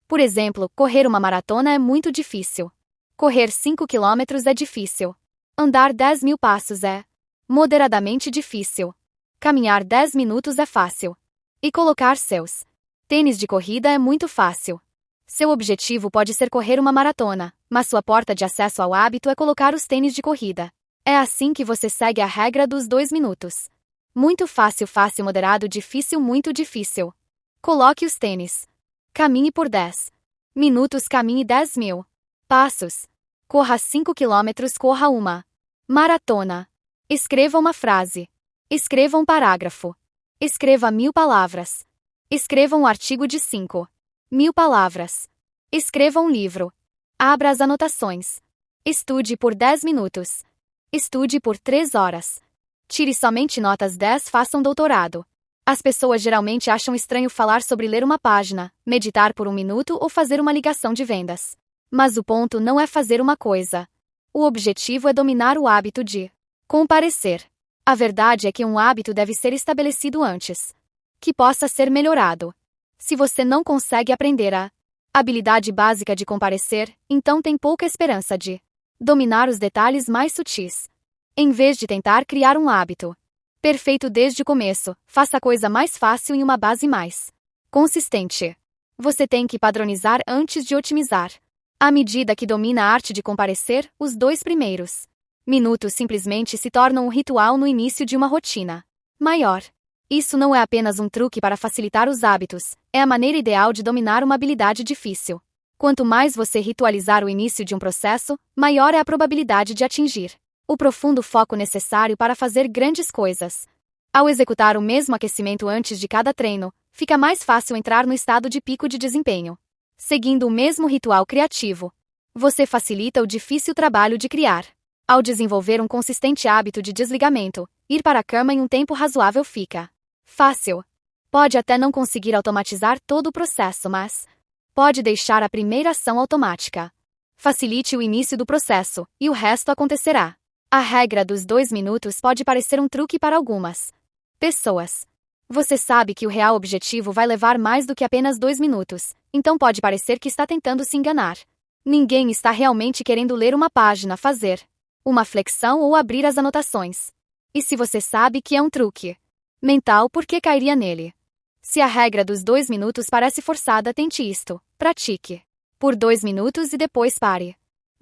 Por exemplo, correr uma maratona é muito difícil. Correr 5 quilômetros é difícil. Andar 10.000 passos é moderadamente difícil. Caminhar 10 minutos é fácil. E colocar seus tênis de corrida é muito fácil. Seu objetivo pode ser correr uma maratona, mas sua porta de acesso ao hábito é colocar os tênis de corrida. É assim que você segue a regra dos 2 minutos. Muito fácil, fácil, moderado, difícil, muito difícil. Coloque os tênis. Caminhe por 10 minutos, caminhe 10.000 passos. Corra 5 quilômetros, corra uma maratona. Escreva uma frase. Escreva um parágrafo. Escreva 1.000 palavras. Escreva um artigo de 5.000 palavras. Escreva um livro. Abra as anotações. Estude por 10 minutos. Estude por 3 horas. Tire somente notas 10, faça um doutorado. As pessoas geralmente acham estranho falar sobre ler uma página, meditar por 1 minuto ou fazer uma ligação de vendas. Mas o ponto não é fazer uma coisa. O objetivo é dominar o hábito de comparecer. A verdade é que um hábito deve ser estabelecido antes que possa ser melhorado. Se você não consegue aprender a habilidade básica de comparecer, então tem pouca esperança de dominar os detalhes mais sutis. Em vez de tentar criar um hábito perfeito desde o começo, faça a coisa mais fácil em uma base mais consistente. Você tem que padronizar antes de otimizar. À medida que domina a arte de comparecer, os 2 primeiros minutos simplesmente se tornam um ritual no início de uma rotina maior. Isso não é apenas um truque para facilitar os hábitos, é a maneira ideal de dominar uma habilidade difícil. Quanto mais você ritualizar o início de um processo, maior é a probabilidade de atingir o profundo foco necessário para fazer grandes coisas. Ao executar o mesmo aquecimento antes de cada treino, fica mais fácil entrar no estado de pico de desempenho. Seguindo o mesmo ritual criativo, você facilita o difícil trabalho de criar. Ao desenvolver um consistente hábito de desligamento, ir para a cama em um tempo razoável fica fácil. Pode até não conseguir automatizar todo o processo, mas pode deixar a primeira ação automática. Facilite o início do processo, e o resto acontecerá. A regra dos 2 minutos pode parecer um truque para algumas pessoas. Você sabe que o real objetivo vai levar mais do que apenas 2 minutos, então pode parecer que está tentando se enganar. Ninguém está realmente querendo ler uma página, fazer uma flexão ou abrir as anotações. E se você sabe que é um truque mental, por que cairia nele? Se a regra dos 2 minutos parece forçada, tente isto. Pratique por 2 minutos e depois pare.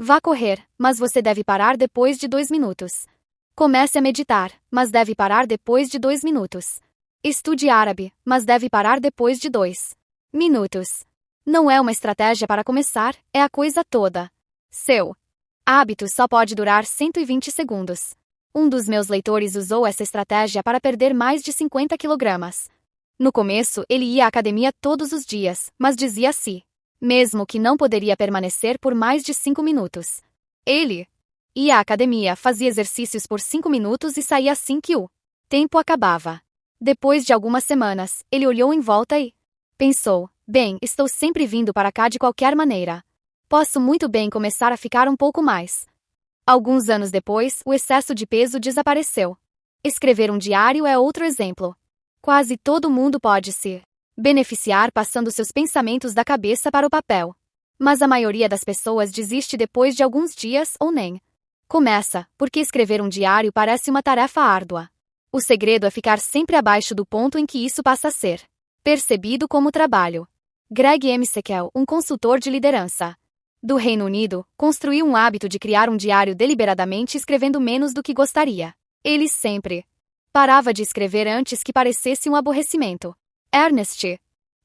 Vá correr, mas você deve parar depois de 2 minutos. Comece a meditar, mas deve parar depois de 2 minutos. Estude árabe, mas deve parar depois de 2 minutos. Não é uma estratégia para começar, é a coisa toda. Seu hábito só pode durar 120 segundos. Um dos meus leitores usou essa estratégia para perder mais de 50 quilogramas. No começo, ele ia à academia todos os dias, mas dizia a si mesmo que não poderia permanecer por mais de 5 minutos. Ele ia à academia, fazia exercícios por 5 minutos e saía assim que o tempo acabava. Depois de algumas semanas, ele olhou em volta e pensou: bem, estou sempre vindo para cá de qualquer maneira. Posso muito bem começar a ficar um pouco mais. Alguns anos depois, o excesso de peso desapareceu. Escrever um diário é outro exemplo. Quase todo mundo pode se beneficiar passando seus pensamentos da cabeça para o papel. Mas a maioria das pessoas desiste depois de alguns dias ou nem começa, porque escrever um diário parece uma tarefa árdua. O segredo é ficar sempre abaixo do ponto em que isso passa a ser percebido como trabalho. Greg M. Sekel, um consultor de liderança do Reino Unido, construiu um hábito de criar um diário deliberadamente escrevendo menos do que gostaria. Ele sempre parava de escrever antes que parecesse um aborrecimento. Ernest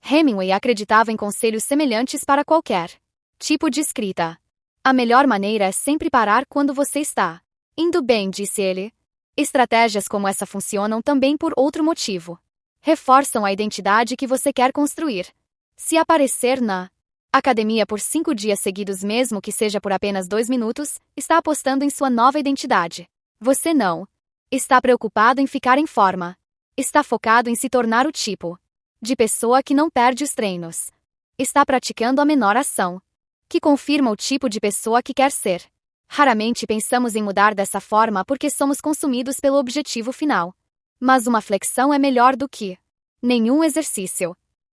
Hemingway acreditava em conselhos semelhantes para qualquer tipo de escrita. A melhor maneira é sempre parar quando você está indo bem, disse ele. Estratégias como essa funcionam também por outro motivo. Reforçam a identidade que você quer construir. Se aparecer na academia por 5 dias seguidos, mesmo que seja por apenas 2 minutos, está apostando em sua nova identidade. Você não está preocupado em ficar em forma. Está focado em se tornar o tipo de pessoa que não perde os treinos. Está praticando a menor ação, que confirma o tipo de pessoa que quer ser. Raramente pensamos em mudar dessa forma porque somos consumidos pelo objetivo final. Mas uma flexão é melhor do que nenhum exercício.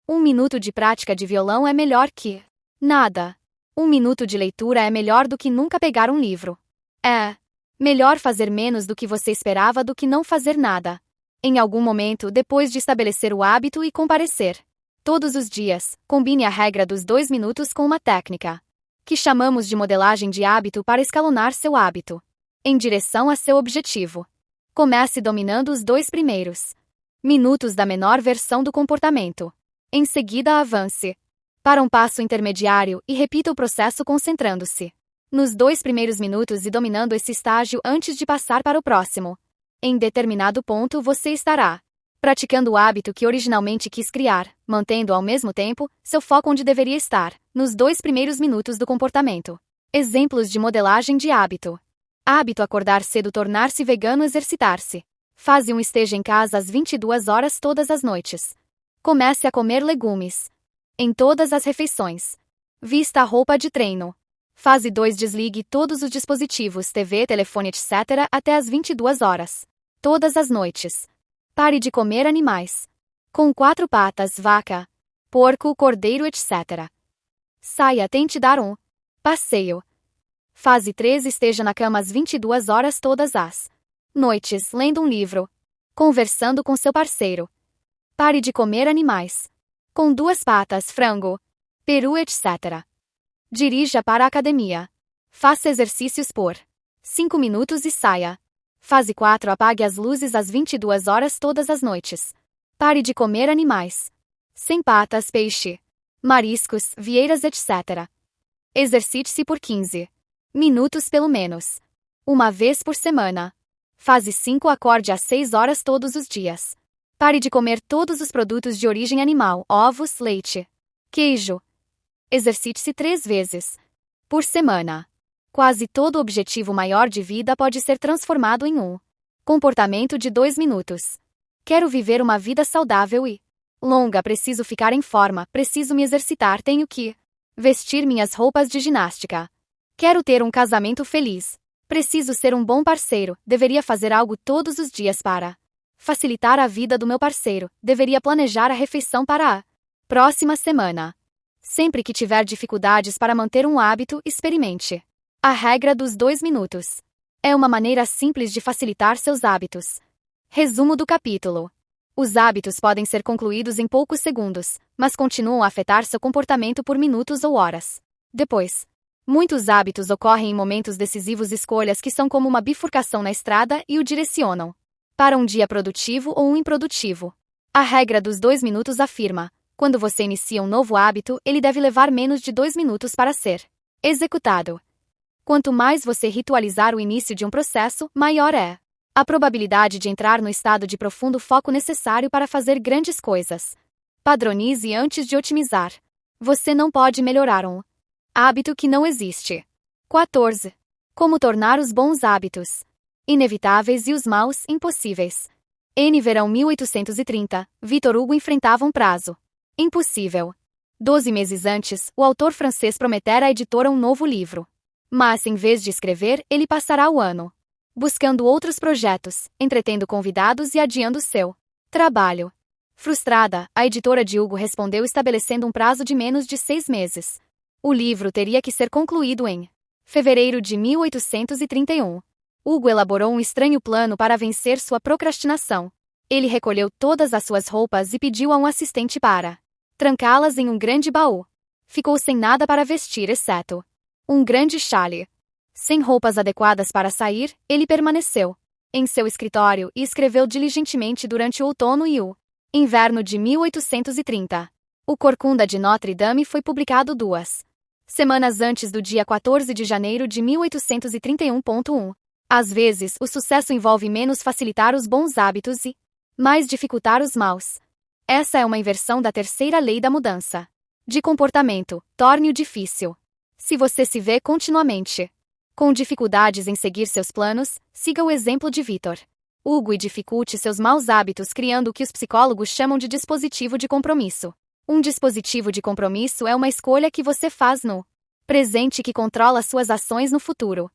1 minuto de prática de violão é melhor que nada. 1 minuto de leitura é melhor do que nunca pegar um livro. É melhor fazer menos do que você esperava do que não fazer nada. Em algum momento, depois de estabelecer o hábito e comparecer todos os dias, combine a regra dos 2 minutos com uma técnica que chamamos de modelagem de hábito para escalonar seu hábito em direção a seu objetivo. Comece dominando os 2 primeiros minutos da menor versão do comportamento. Em seguida, avance para um passo intermediário e repita o processo concentrando-se nos 2 primeiros minutos e dominando esse estágio antes de passar para o próximo. Em determinado ponto, você estará praticando o hábito que originalmente quis criar, mantendo ao mesmo tempo seu foco onde deveria estar, nos 2 primeiros minutos do comportamento. Exemplos de modelagem de hábito. Hábito: acordar cedo, tornar-se vegano, exercitar-se. Fase 1: esteja em casa às 22 horas todas as noites. Comece a comer legumes em todas as refeições. Vista a roupa de treino. Fase 2: desligue todos os dispositivos, TV, telefone, etc., até às 22 horas. Todas as noites. Pare de comer animais com 4 patas, vaca, porco, cordeiro, etc. Saia, tente dar um passeio. Fase 3: esteja na cama às 22 horas todas as noites, lendo um livro, conversando com seu parceiro. Pare de comer animais com 2 patas, frango, peru, etc. Dirija para a academia. Faça exercícios por 5 minutos e saia. Fase 4: apague as luzes às 22 horas todas as noites. Pare de comer animais sem patas, peixe, mariscos, vieiras, etc. Exercite-se por 15 minutos pelo menos, uma vez por semana. Fase 5: acorde às 6 horas todos os dias. Pare de comer todos os produtos de origem animal, ovos, leite, queijo. Exercite-se 3 vezes por semana. Quase todo objetivo maior de vida pode ser transformado em um comportamento de 2 minutos. Quero viver uma vida saudável e longa, preciso ficar em forma, preciso me exercitar, tenho que vestir minhas roupas de ginástica. Quero ter um casamento feliz. Preciso ser um bom parceiro, deveria fazer algo todos os dias para facilitar a vida do meu parceiro, deveria planejar a refeição para a próxima semana. Sempre que tiver dificuldades para manter um hábito, experimente a regra dos 2 minutos. É uma maneira simples de facilitar seus hábitos. Resumo do capítulo. Os hábitos podem ser concluídos em poucos segundos, mas continuam a afetar seu comportamento por minutos ou horas depois. Muitos hábitos ocorrem em momentos decisivos, escolhas que são como uma bifurcação na estrada e o direcionam para um dia produtivo ou um improdutivo. A regra dos 2 minutos afirma: quando você inicia um novo hábito, ele deve levar menos de 2 minutos para ser executado. Quanto mais você ritualizar o início de um processo, maior é a probabilidade de entrar no estado de profundo foco necessário para fazer grandes coisas. Padronize antes de otimizar. Você não pode melhorar um hábito que não existe. 14. Como tornar os bons hábitos inevitáveis e os maus impossíveis. N. Verão 1830, Victor Hugo enfrentava um prazo impossível. 12 meses antes, o autor francês prometera à editora um novo livro. Mas, em vez de escrever, ele passará o ano buscando outros projetos, entretendo convidados e adiando seu trabalho. Frustrada, a editora de Hugo respondeu estabelecendo um prazo de menos de 6 meses. O livro teria que ser concluído em fevereiro de 1831. Hugo elaborou um estranho plano para vencer sua procrastinação. Ele recolheu todas as suas roupas e pediu a um assistente para trancá-las em um grande baú. Ficou sem nada para vestir exceto um grande chale. Sem roupas adequadas para sair, ele permaneceu em seu escritório e escreveu diligentemente durante o outono e o inverno de 1830. O Corcunda de Notre Dame foi publicado 2 semanas antes do dia 14 de janeiro de 1831.1. Às vezes, o sucesso envolve menos facilitar os bons hábitos e mais dificultar os maus. Essa é uma inversão da terceira lei da mudança de comportamento. Torne-o difícil. Se você se vê continuamente com dificuldades em seguir seus planos, siga o exemplo de Victor Hugo e dificulte seus maus hábitos criando o que os psicólogos chamam de dispositivo de compromisso. Um dispositivo de compromisso é uma escolha que você faz no presente que controla suas ações no futuro.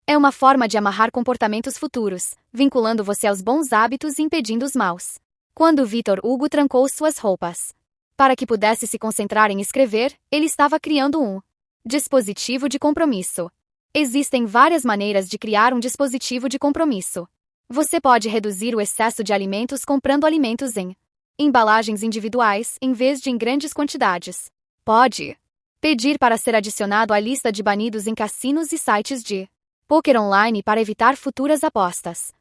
É uma forma de amarrar comportamentos futuros, vinculando você aos bons hábitos e impedindo os maus. Quando Victor Hugo trancou suas roupas para que pudesse se concentrar em escrever, ele estava criando um dispositivo de compromisso. Existem várias maneiras de criar um dispositivo de compromisso. Você pode reduzir o excesso de alimentos comprando alimentos em embalagens individuais, em vez de em grandes quantidades. Pode pedir para ser adicionado à lista de banidos em cassinos e sites de poker online para evitar futuras apostas.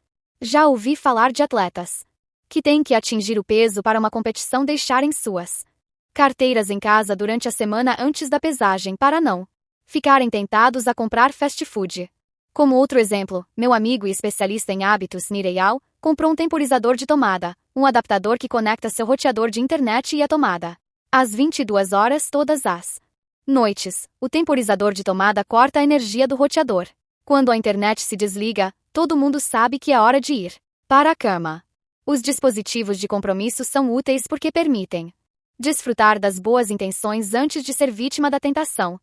Já ouvi falar de atletas que têm que atingir o peso para uma competição deixarem suas carteiras em casa durante a semana antes da pesagem para não ficarem tentados a comprar fast food. Como outro exemplo, meu amigo e especialista em hábitos, Nireyal, comprou um temporizador de tomada, um adaptador que conecta seu roteador de internet e a tomada. Às 22 horas todas as noites, o temporizador de tomada corta a energia do roteador. Quando a internet se desliga, todo mundo sabe que é hora de ir para a cama. Os dispositivos de compromisso são úteis porque permitem desfrutar das boas intenções antes de ser vítima da tentação.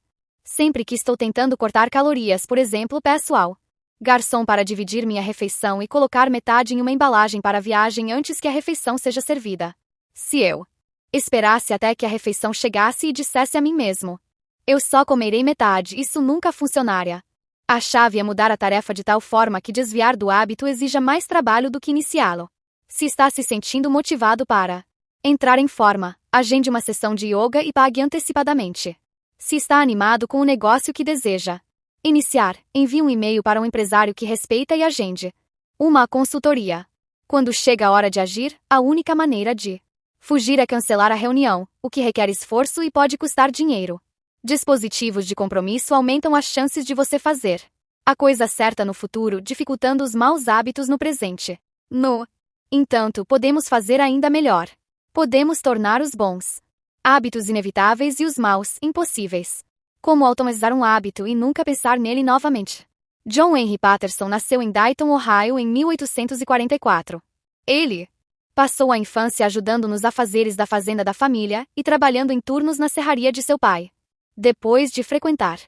Sempre que estou tentando cortar calorias, por exemplo, peço ao garçom para dividir minha refeição e colocar metade em uma embalagem para a viagem antes que a refeição seja servida. Se eu esperasse até que a refeição chegasse e dissesse a mim mesmo: eu só comerei metade, isso nunca funcionaria. A chave é mudar a tarefa de tal forma que desviar do hábito exija mais trabalho do que iniciá-lo. Se está se sentindo motivado para entrar em forma, agende uma sessão de yoga e pague antecipadamente. Se está animado com o negócio que deseja iniciar, envie um e-mail para um empresário que respeita e agende uma consultoria. Quando chega a hora de agir, a única maneira de fugir é cancelar a reunião, o que requer esforço e pode custar dinheiro. Dispositivos de compromisso aumentam as chances de você fazer a coisa certa no futuro, dificultando os maus hábitos no presente. No entanto, podemos fazer ainda melhor. Podemos tornar os bons hábitos inevitáveis e os maus impossíveis. Como automatizar um hábito e nunca pensar nele novamente. John Henry Patterson nasceu em Dayton, Ohio, em 1844. Ele passou a infância ajudando nos afazeres da fazenda da família e trabalhando em turnos na serraria de seu pai. Depois de frequentar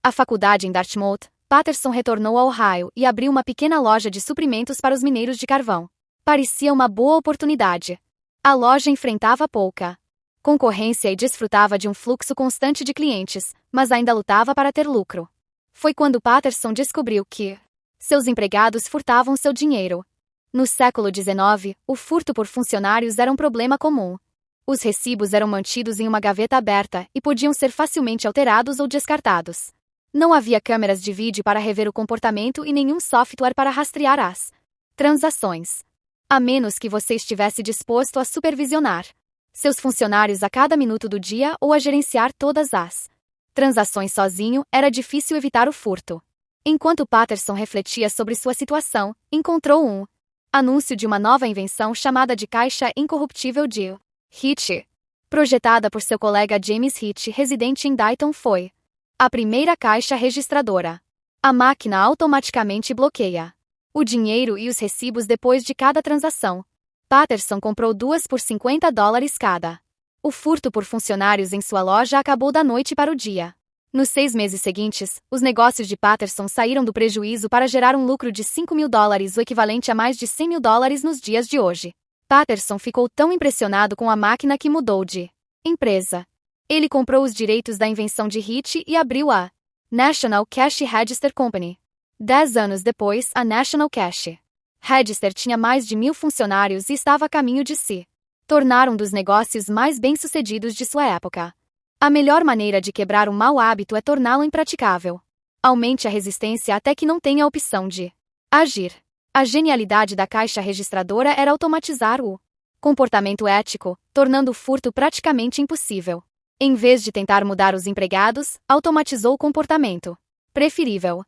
a faculdade em Dartmouth, Patterson retornou a Ohio e abriu uma pequena loja de suprimentos para os mineiros de carvão. Parecia uma boa oportunidade. A loja enfrentava pouca concorrência e desfrutava de um fluxo constante de clientes, mas ainda lutava para ter lucro. Foi quando Patterson descobriu que seus empregados furtavam seu dinheiro. No século XIX, o furto por funcionários era um problema comum. Os recibos eram mantidos em uma gaveta aberta e podiam ser facilmente alterados ou descartados. Não havia câmeras de vídeo para rever o comportamento e nenhum software para rastrear as transações. A menos que você estivesse disposto a supervisionar seus funcionários a cada minuto do dia ou a gerenciar todas as transações sozinho, era difícil evitar o furto. Enquanto Patterson refletia sobre sua situação, encontrou um anúncio de uma nova invenção chamada de caixa incorruptível de Hitch. Projetada por seu colega James Hitch, residente em Dayton, foi a primeira caixa registradora. A máquina automaticamente bloqueia o dinheiro e os recibos depois de cada transação. Patterson comprou 2 por $50 cada. O furto por funcionários em sua loja acabou da noite para o dia. Nos 6 meses seguintes, os negócios de Patterson saíram do prejuízo para gerar um lucro de $5.000, o equivalente a mais de $100.000 nos dias de hoje. Patterson ficou tão impressionado com a máquina que mudou de empresa. Ele comprou os direitos da invenção de Hitch e abriu a National Cash Register Company. 10 anos depois, a National Cash Register tinha mais de 1.000 funcionários e estava a caminho de se tornar um dos negócios mais bem-sucedidos de sua época. A melhor maneira de quebrar um mau hábito é torná-lo impraticável. Aumente a resistência até que não tenha a opção de agir. A genialidade da caixa registradora era automatizar o comportamento ético, tornando o furto praticamente impossível. Em vez de tentar mudar os empregados, automatizou o comportamento preferível.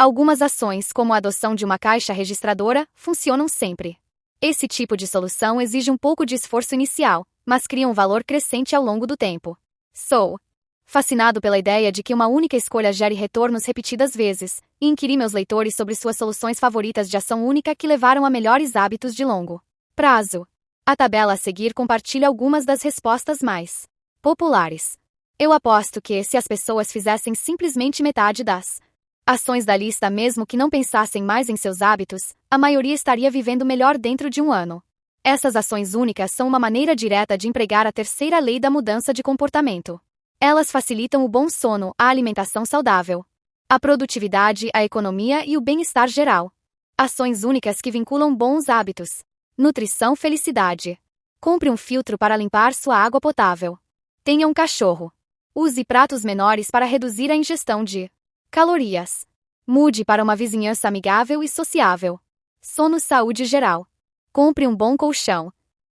Algumas ações, como a adoção de uma caixa registradora, funcionam sempre. Esse tipo de solução exige um pouco de esforço inicial, mas cria um valor crescente ao longo do tempo. Sou fascinado pela ideia de que uma única escolha gere retornos repetidas vezes, e inquiri meus leitores sobre suas soluções favoritas de ação única que levaram a melhores hábitos de longo prazo. A tabela a seguir compartilha algumas das respostas mais populares. Eu aposto que, se as pessoas fizessem simplesmente metade das Ações da lista, mesmo que não pensassem mais em seus hábitos, a maioria estaria vivendo melhor dentro de um ano. Essas ações únicas são uma maneira direta de empregar a terceira lei da mudança de comportamento. Elas facilitam o bom sono, a alimentação saudável, a produtividade, a economia e o bem-estar geral. Ações únicas que vinculam bons hábitos. Nutrição, felicidade. Compre um filtro para limpar sua água potável. Tenha um cachorro. Use pratos menores para reduzir a ingestão de calorias. Mude para uma vizinhança amigável e sociável. Sono, saúde geral. Compre um bom colchão.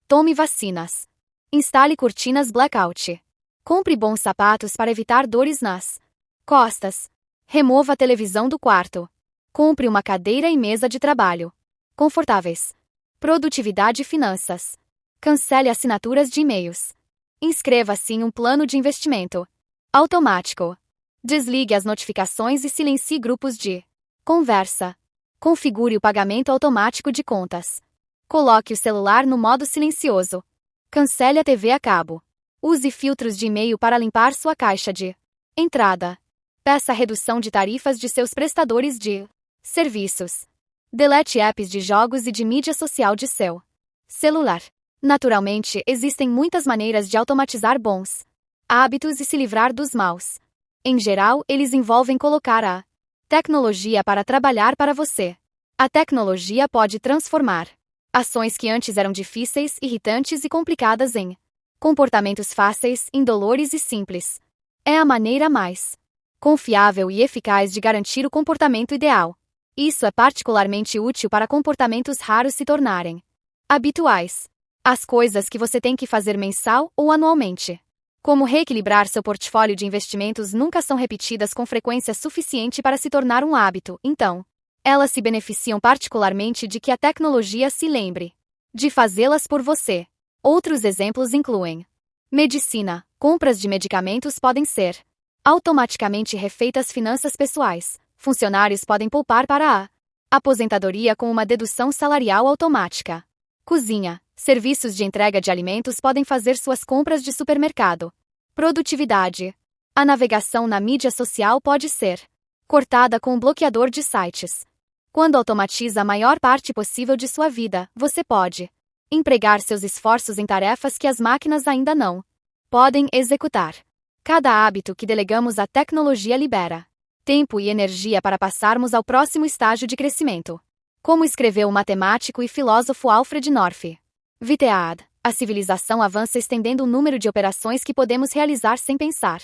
Tome vacinas. Instale cortinas blackout. Compre bons sapatos para evitar dores nas costas. Remova a televisão do quarto. Compre uma cadeira e mesa de trabalho confortáveis. Produtividade e finanças. Cancele assinaturas de e-mails. Inscreva-se em um plano de investimento automático. Desligue as notificações e silencie grupos de conversa. Configure o pagamento automático de contas. Coloque o celular no modo silencioso. Cancele a TV a cabo. Use filtros de e-mail para limpar sua caixa de entrada. Peça redução de tarifas de seus prestadores de serviços. Delete apps de jogos e de mídia social de seu celular. Naturalmente, existem muitas maneiras de automatizar bons hábitos e se livrar dos maus. Em geral, eles envolvem colocar a tecnologia para trabalhar para você. A tecnologia pode transformar ações que antes eram difíceis, irritantes e complicadas em comportamentos fáceis, indolores e simples. É a maneira mais confiável e eficaz de garantir o comportamento ideal. Isso é particularmente útil para comportamentos raros se tornarem habituais. As coisas que você tem que fazer mensal ou anualmente. Como reequilibrar seu portfólio de investimentos nunca são repetidas com frequência suficiente para se tornar um hábito, então, elas se beneficiam particularmente de que a tecnologia se lembre de fazê-las por você. Outros exemplos incluem medicina. Compras de medicamentos podem ser automaticamente refeitas. Finanças pessoais. Funcionários podem poupar para a aposentadoria com uma dedução salarial automática. Cozinha. Serviços de entrega de alimentos podem fazer suas compras de supermercado. Produtividade. A navegação na mídia social pode ser cortada com um bloqueador de sites. Quando automatiza a maior parte possível de sua vida, você pode empregar seus esforços em tarefas que as máquinas ainda não podem executar. Cada hábito que delegamos à tecnologia libera tempo e energia para passarmos ao próximo estágio de crescimento. Como escreveu o matemático e filósofo Alfred North Whitehead, a civilização avança estendendo o número de operações que podemos realizar sem pensar.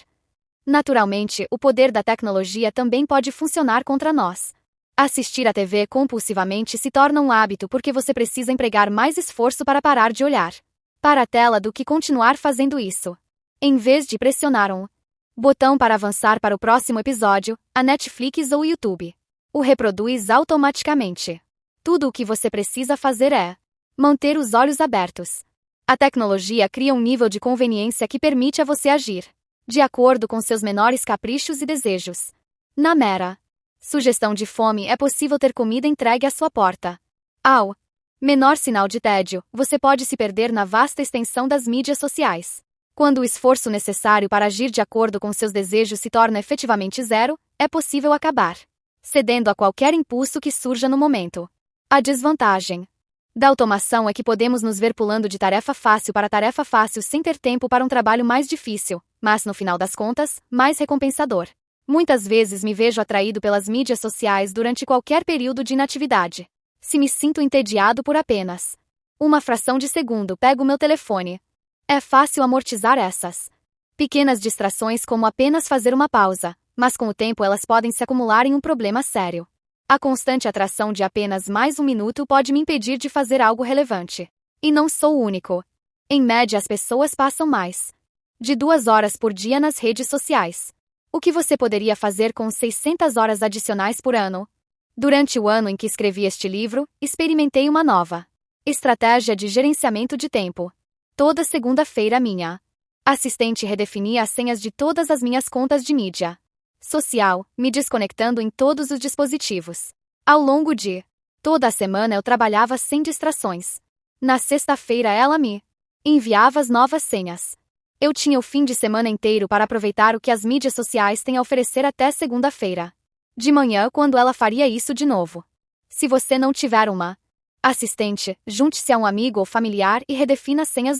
Naturalmente, o poder da tecnologia também pode funcionar contra nós. Assistir à TV compulsivamente se torna um hábito porque você precisa empregar mais esforço para parar de olhar para a tela do que continuar fazendo isso. Em vez de pressionar um botão para avançar para o próximo episódio, a Netflix ou o YouTube o reproduz automaticamente. Tudo o que você precisa fazer é manter os olhos abertos. A tecnologia cria um nível de conveniência que permite a você agir de acordo com seus menores caprichos e desejos. Na mera sugestão de fome, é possível ter comida entregue à sua porta. Ao menor sinal de tédio, você pode se perder na vasta extensão das mídias sociais. Quando o esforço necessário para agir de acordo com seus desejos se torna efetivamente zero, é possível acabar cedendo a qualquer impulso que surja no momento. A desvantagem da automação é que podemos nos ver pulando de tarefa fácil para tarefa fácil sem ter tempo para um trabalho mais difícil, mas no final das contas, mais recompensador. Muitas vezes me vejo atraído pelas mídias sociais durante qualquer período de inatividade. Se me sinto entediado por apenas uma fração de segundo, pego meu telefone. É fácil amortizar essas pequenas distrações como apenas fazer uma pausa, mas com o tempo elas podem se acumular em um problema sério. A constante atração de apenas mais um minuto pode me impedir de fazer algo relevante. E não sou o único. Em média, as pessoas passam mais de 2 horas por dia nas redes sociais. O que você poderia fazer com 600 horas adicionais por ano? Durante o ano em que escrevi este livro, experimentei uma nova estratégia de gerenciamento de tempo. Toda segunda-feira, minha assistente redefinia as senhas de todas as minhas contas de mídia social, me desconectando em todos os dispositivos. Ao longo de toda a semana eu trabalhava sem distrações. Na sexta-feira ela me enviava as novas senhas. Eu tinha o fim de semana inteiro para aproveitar o que as mídias sociais têm a oferecer até segunda-feira. De manhã, quando ela faria isso de novo. Se você não tiver uma assistente, junte-se a um amigo ou familiar e redefina senhas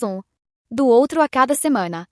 do outro a cada semana.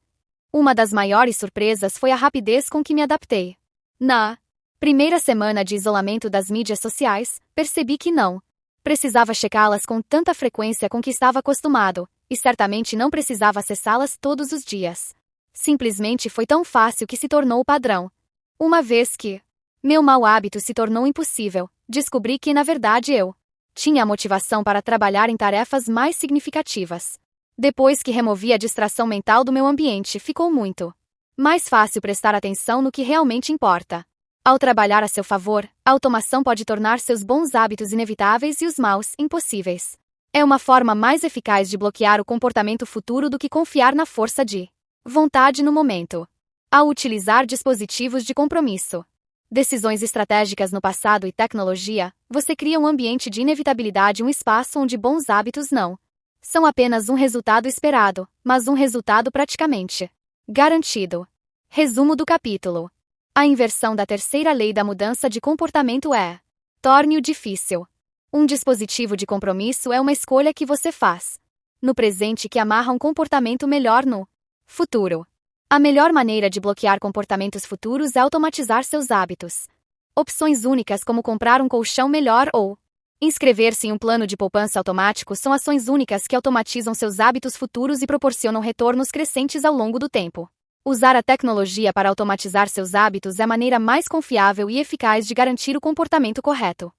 Uma das maiores surpresas foi a rapidez com que me adaptei. Na primeira semana de isolamento das mídias sociais, percebi que não precisava checá-las com tanta frequência com que estava acostumado, e certamente não precisava acessá-las todos os dias. Simplesmente foi tão fácil que se tornou o padrão. Uma vez que meu mau hábito se tornou impossível, descobri que, na verdade, eu tinha a motivação para trabalhar em tarefas mais significativas. Depois que removi a distração mental do meu ambiente, ficou muito mais fácil prestar atenção no que realmente importa. Ao trabalhar a seu favor, a automação pode tornar seus bons hábitos inevitáveis e os maus impossíveis. É uma forma mais eficaz de bloquear o comportamento futuro do que confiar na força de vontade no momento. Ao utilizar dispositivos de compromisso, decisões estratégicas no passado e tecnologia, você cria um ambiente de inevitabilidade, um espaço onde bons hábitos não são apenas um resultado esperado, mas um resultado praticamente garantido. Resumo do capítulo. A inversão da terceira lei da mudança de comportamento é: torne-o difícil. Um dispositivo de compromisso é uma escolha que você faz no presente que amarra um comportamento melhor no futuro. A melhor maneira de bloquear comportamentos futuros é automatizar seus hábitos. Opções únicas como comprar um colchão melhor ou inscrever-se em um plano de poupança automático são ações únicas que automatizam seus hábitos futuros e proporcionam retornos crescentes ao longo do tempo. Usar a tecnologia para automatizar seus hábitos é a maneira mais confiável e eficaz de garantir o comportamento correto.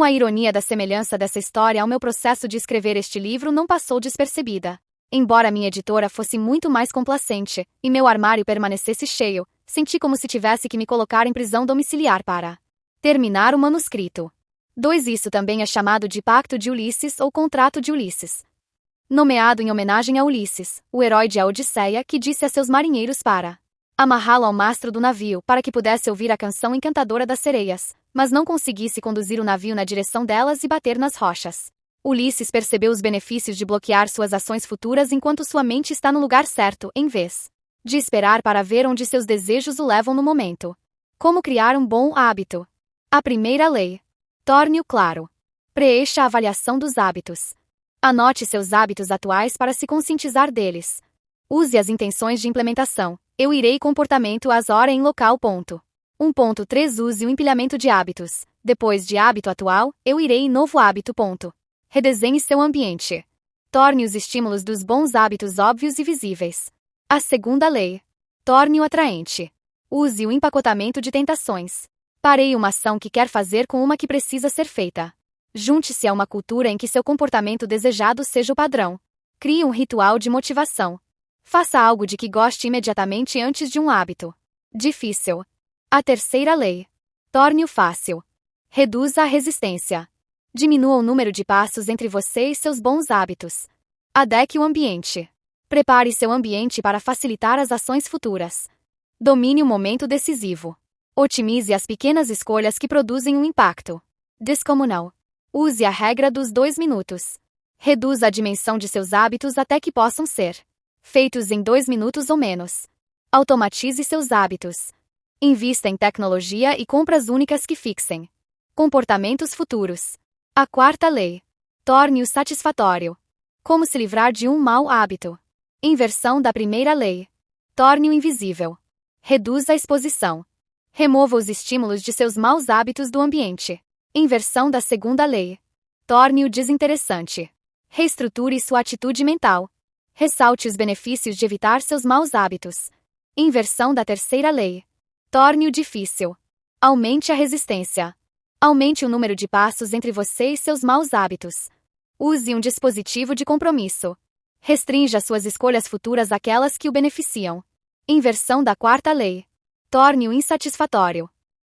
A ironia da semelhança dessa história ao meu processo de escrever este livro não passou despercebida. Embora minha editora fosse muito mais complacente e meu armário permanecesse cheio, senti como se tivesse que me colocar em prisão domiciliar para terminar o manuscrito. Isso também é chamado de Pacto de Ulisses ou Contrato de Ulisses. Nomeado em homenagem a Ulisses, o herói de A Odisseia, que disse a seus marinheiros para amarrá-lo ao mastro do navio para que pudesse ouvir a canção encantadora das sereias, mas não conseguisse conduzir o navio na direção delas e bater nas rochas. Ulisses percebeu os benefícios de bloquear suas ações futuras enquanto sua mente está no lugar certo, em vez de esperar para ver onde seus desejos o levam no momento. Como criar um bom hábito? A primeira lei. Torne-o claro. Preencha a avaliação dos hábitos. Anote seus hábitos atuais para se conscientizar deles. Use as intenções de implementação. Eu irei comportamento às horas em local. 1.3 Use o empilhamento de hábitos. Depois de hábito atual, eu irei em novo hábito. Redesenhe seu ambiente. Torne os estímulos dos bons hábitos óbvios e visíveis. A segunda lei. Torne-o atraente. Use o empacotamento de tentações. Pareie uma ação que quer fazer com uma que precisa ser feita. Junte-se a uma cultura em que seu comportamento desejado seja o padrão. Crie um ritual de motivação. Faça algo de que goste imediatamente antes de um hábito difícil. A terceira lei. Torne-o fácil. Reduza a resistência. Diminua o número de passos entre você e seus bons hábitos. Adeque o ambiente. Prepare seu ambiente para facilitar as ações futuras. Domine o momento decisivo. Otimize as pequenas escolhas que produzem um impacto descomunal. Use a regra dos 2 minutos. Reduza a dimensão de seus hábitos até que possam ser feitos em 2 minutos ou menos. Automatize seus hábitos. Invista em tecnologia e compras únicas que fixem comportamentos futuros. A quarta lei. Torne-o satisfatório. Como se livrar de um mau hábito? Inversão da primeira lei. Torne-o invisível. Reduza a exposição. Remova os estímulos de seus maus hábitos do ambiente. Inversão da segunda lei. Torne-o desinteressante. Reestruture sua atitude mental. Ressalte os benefícios de evitar seus maus hábitos. Inversão da terceira lei. Torne-o difícil. Aumente a resistência. Aumente o número de passos entre você e seus maus hábitos. Use um dispositivo de compromisso. Restrinja suas escolhas futuras àquelas que o beneficiam. Inversão da quarta lei. Torne-o insatisfatório.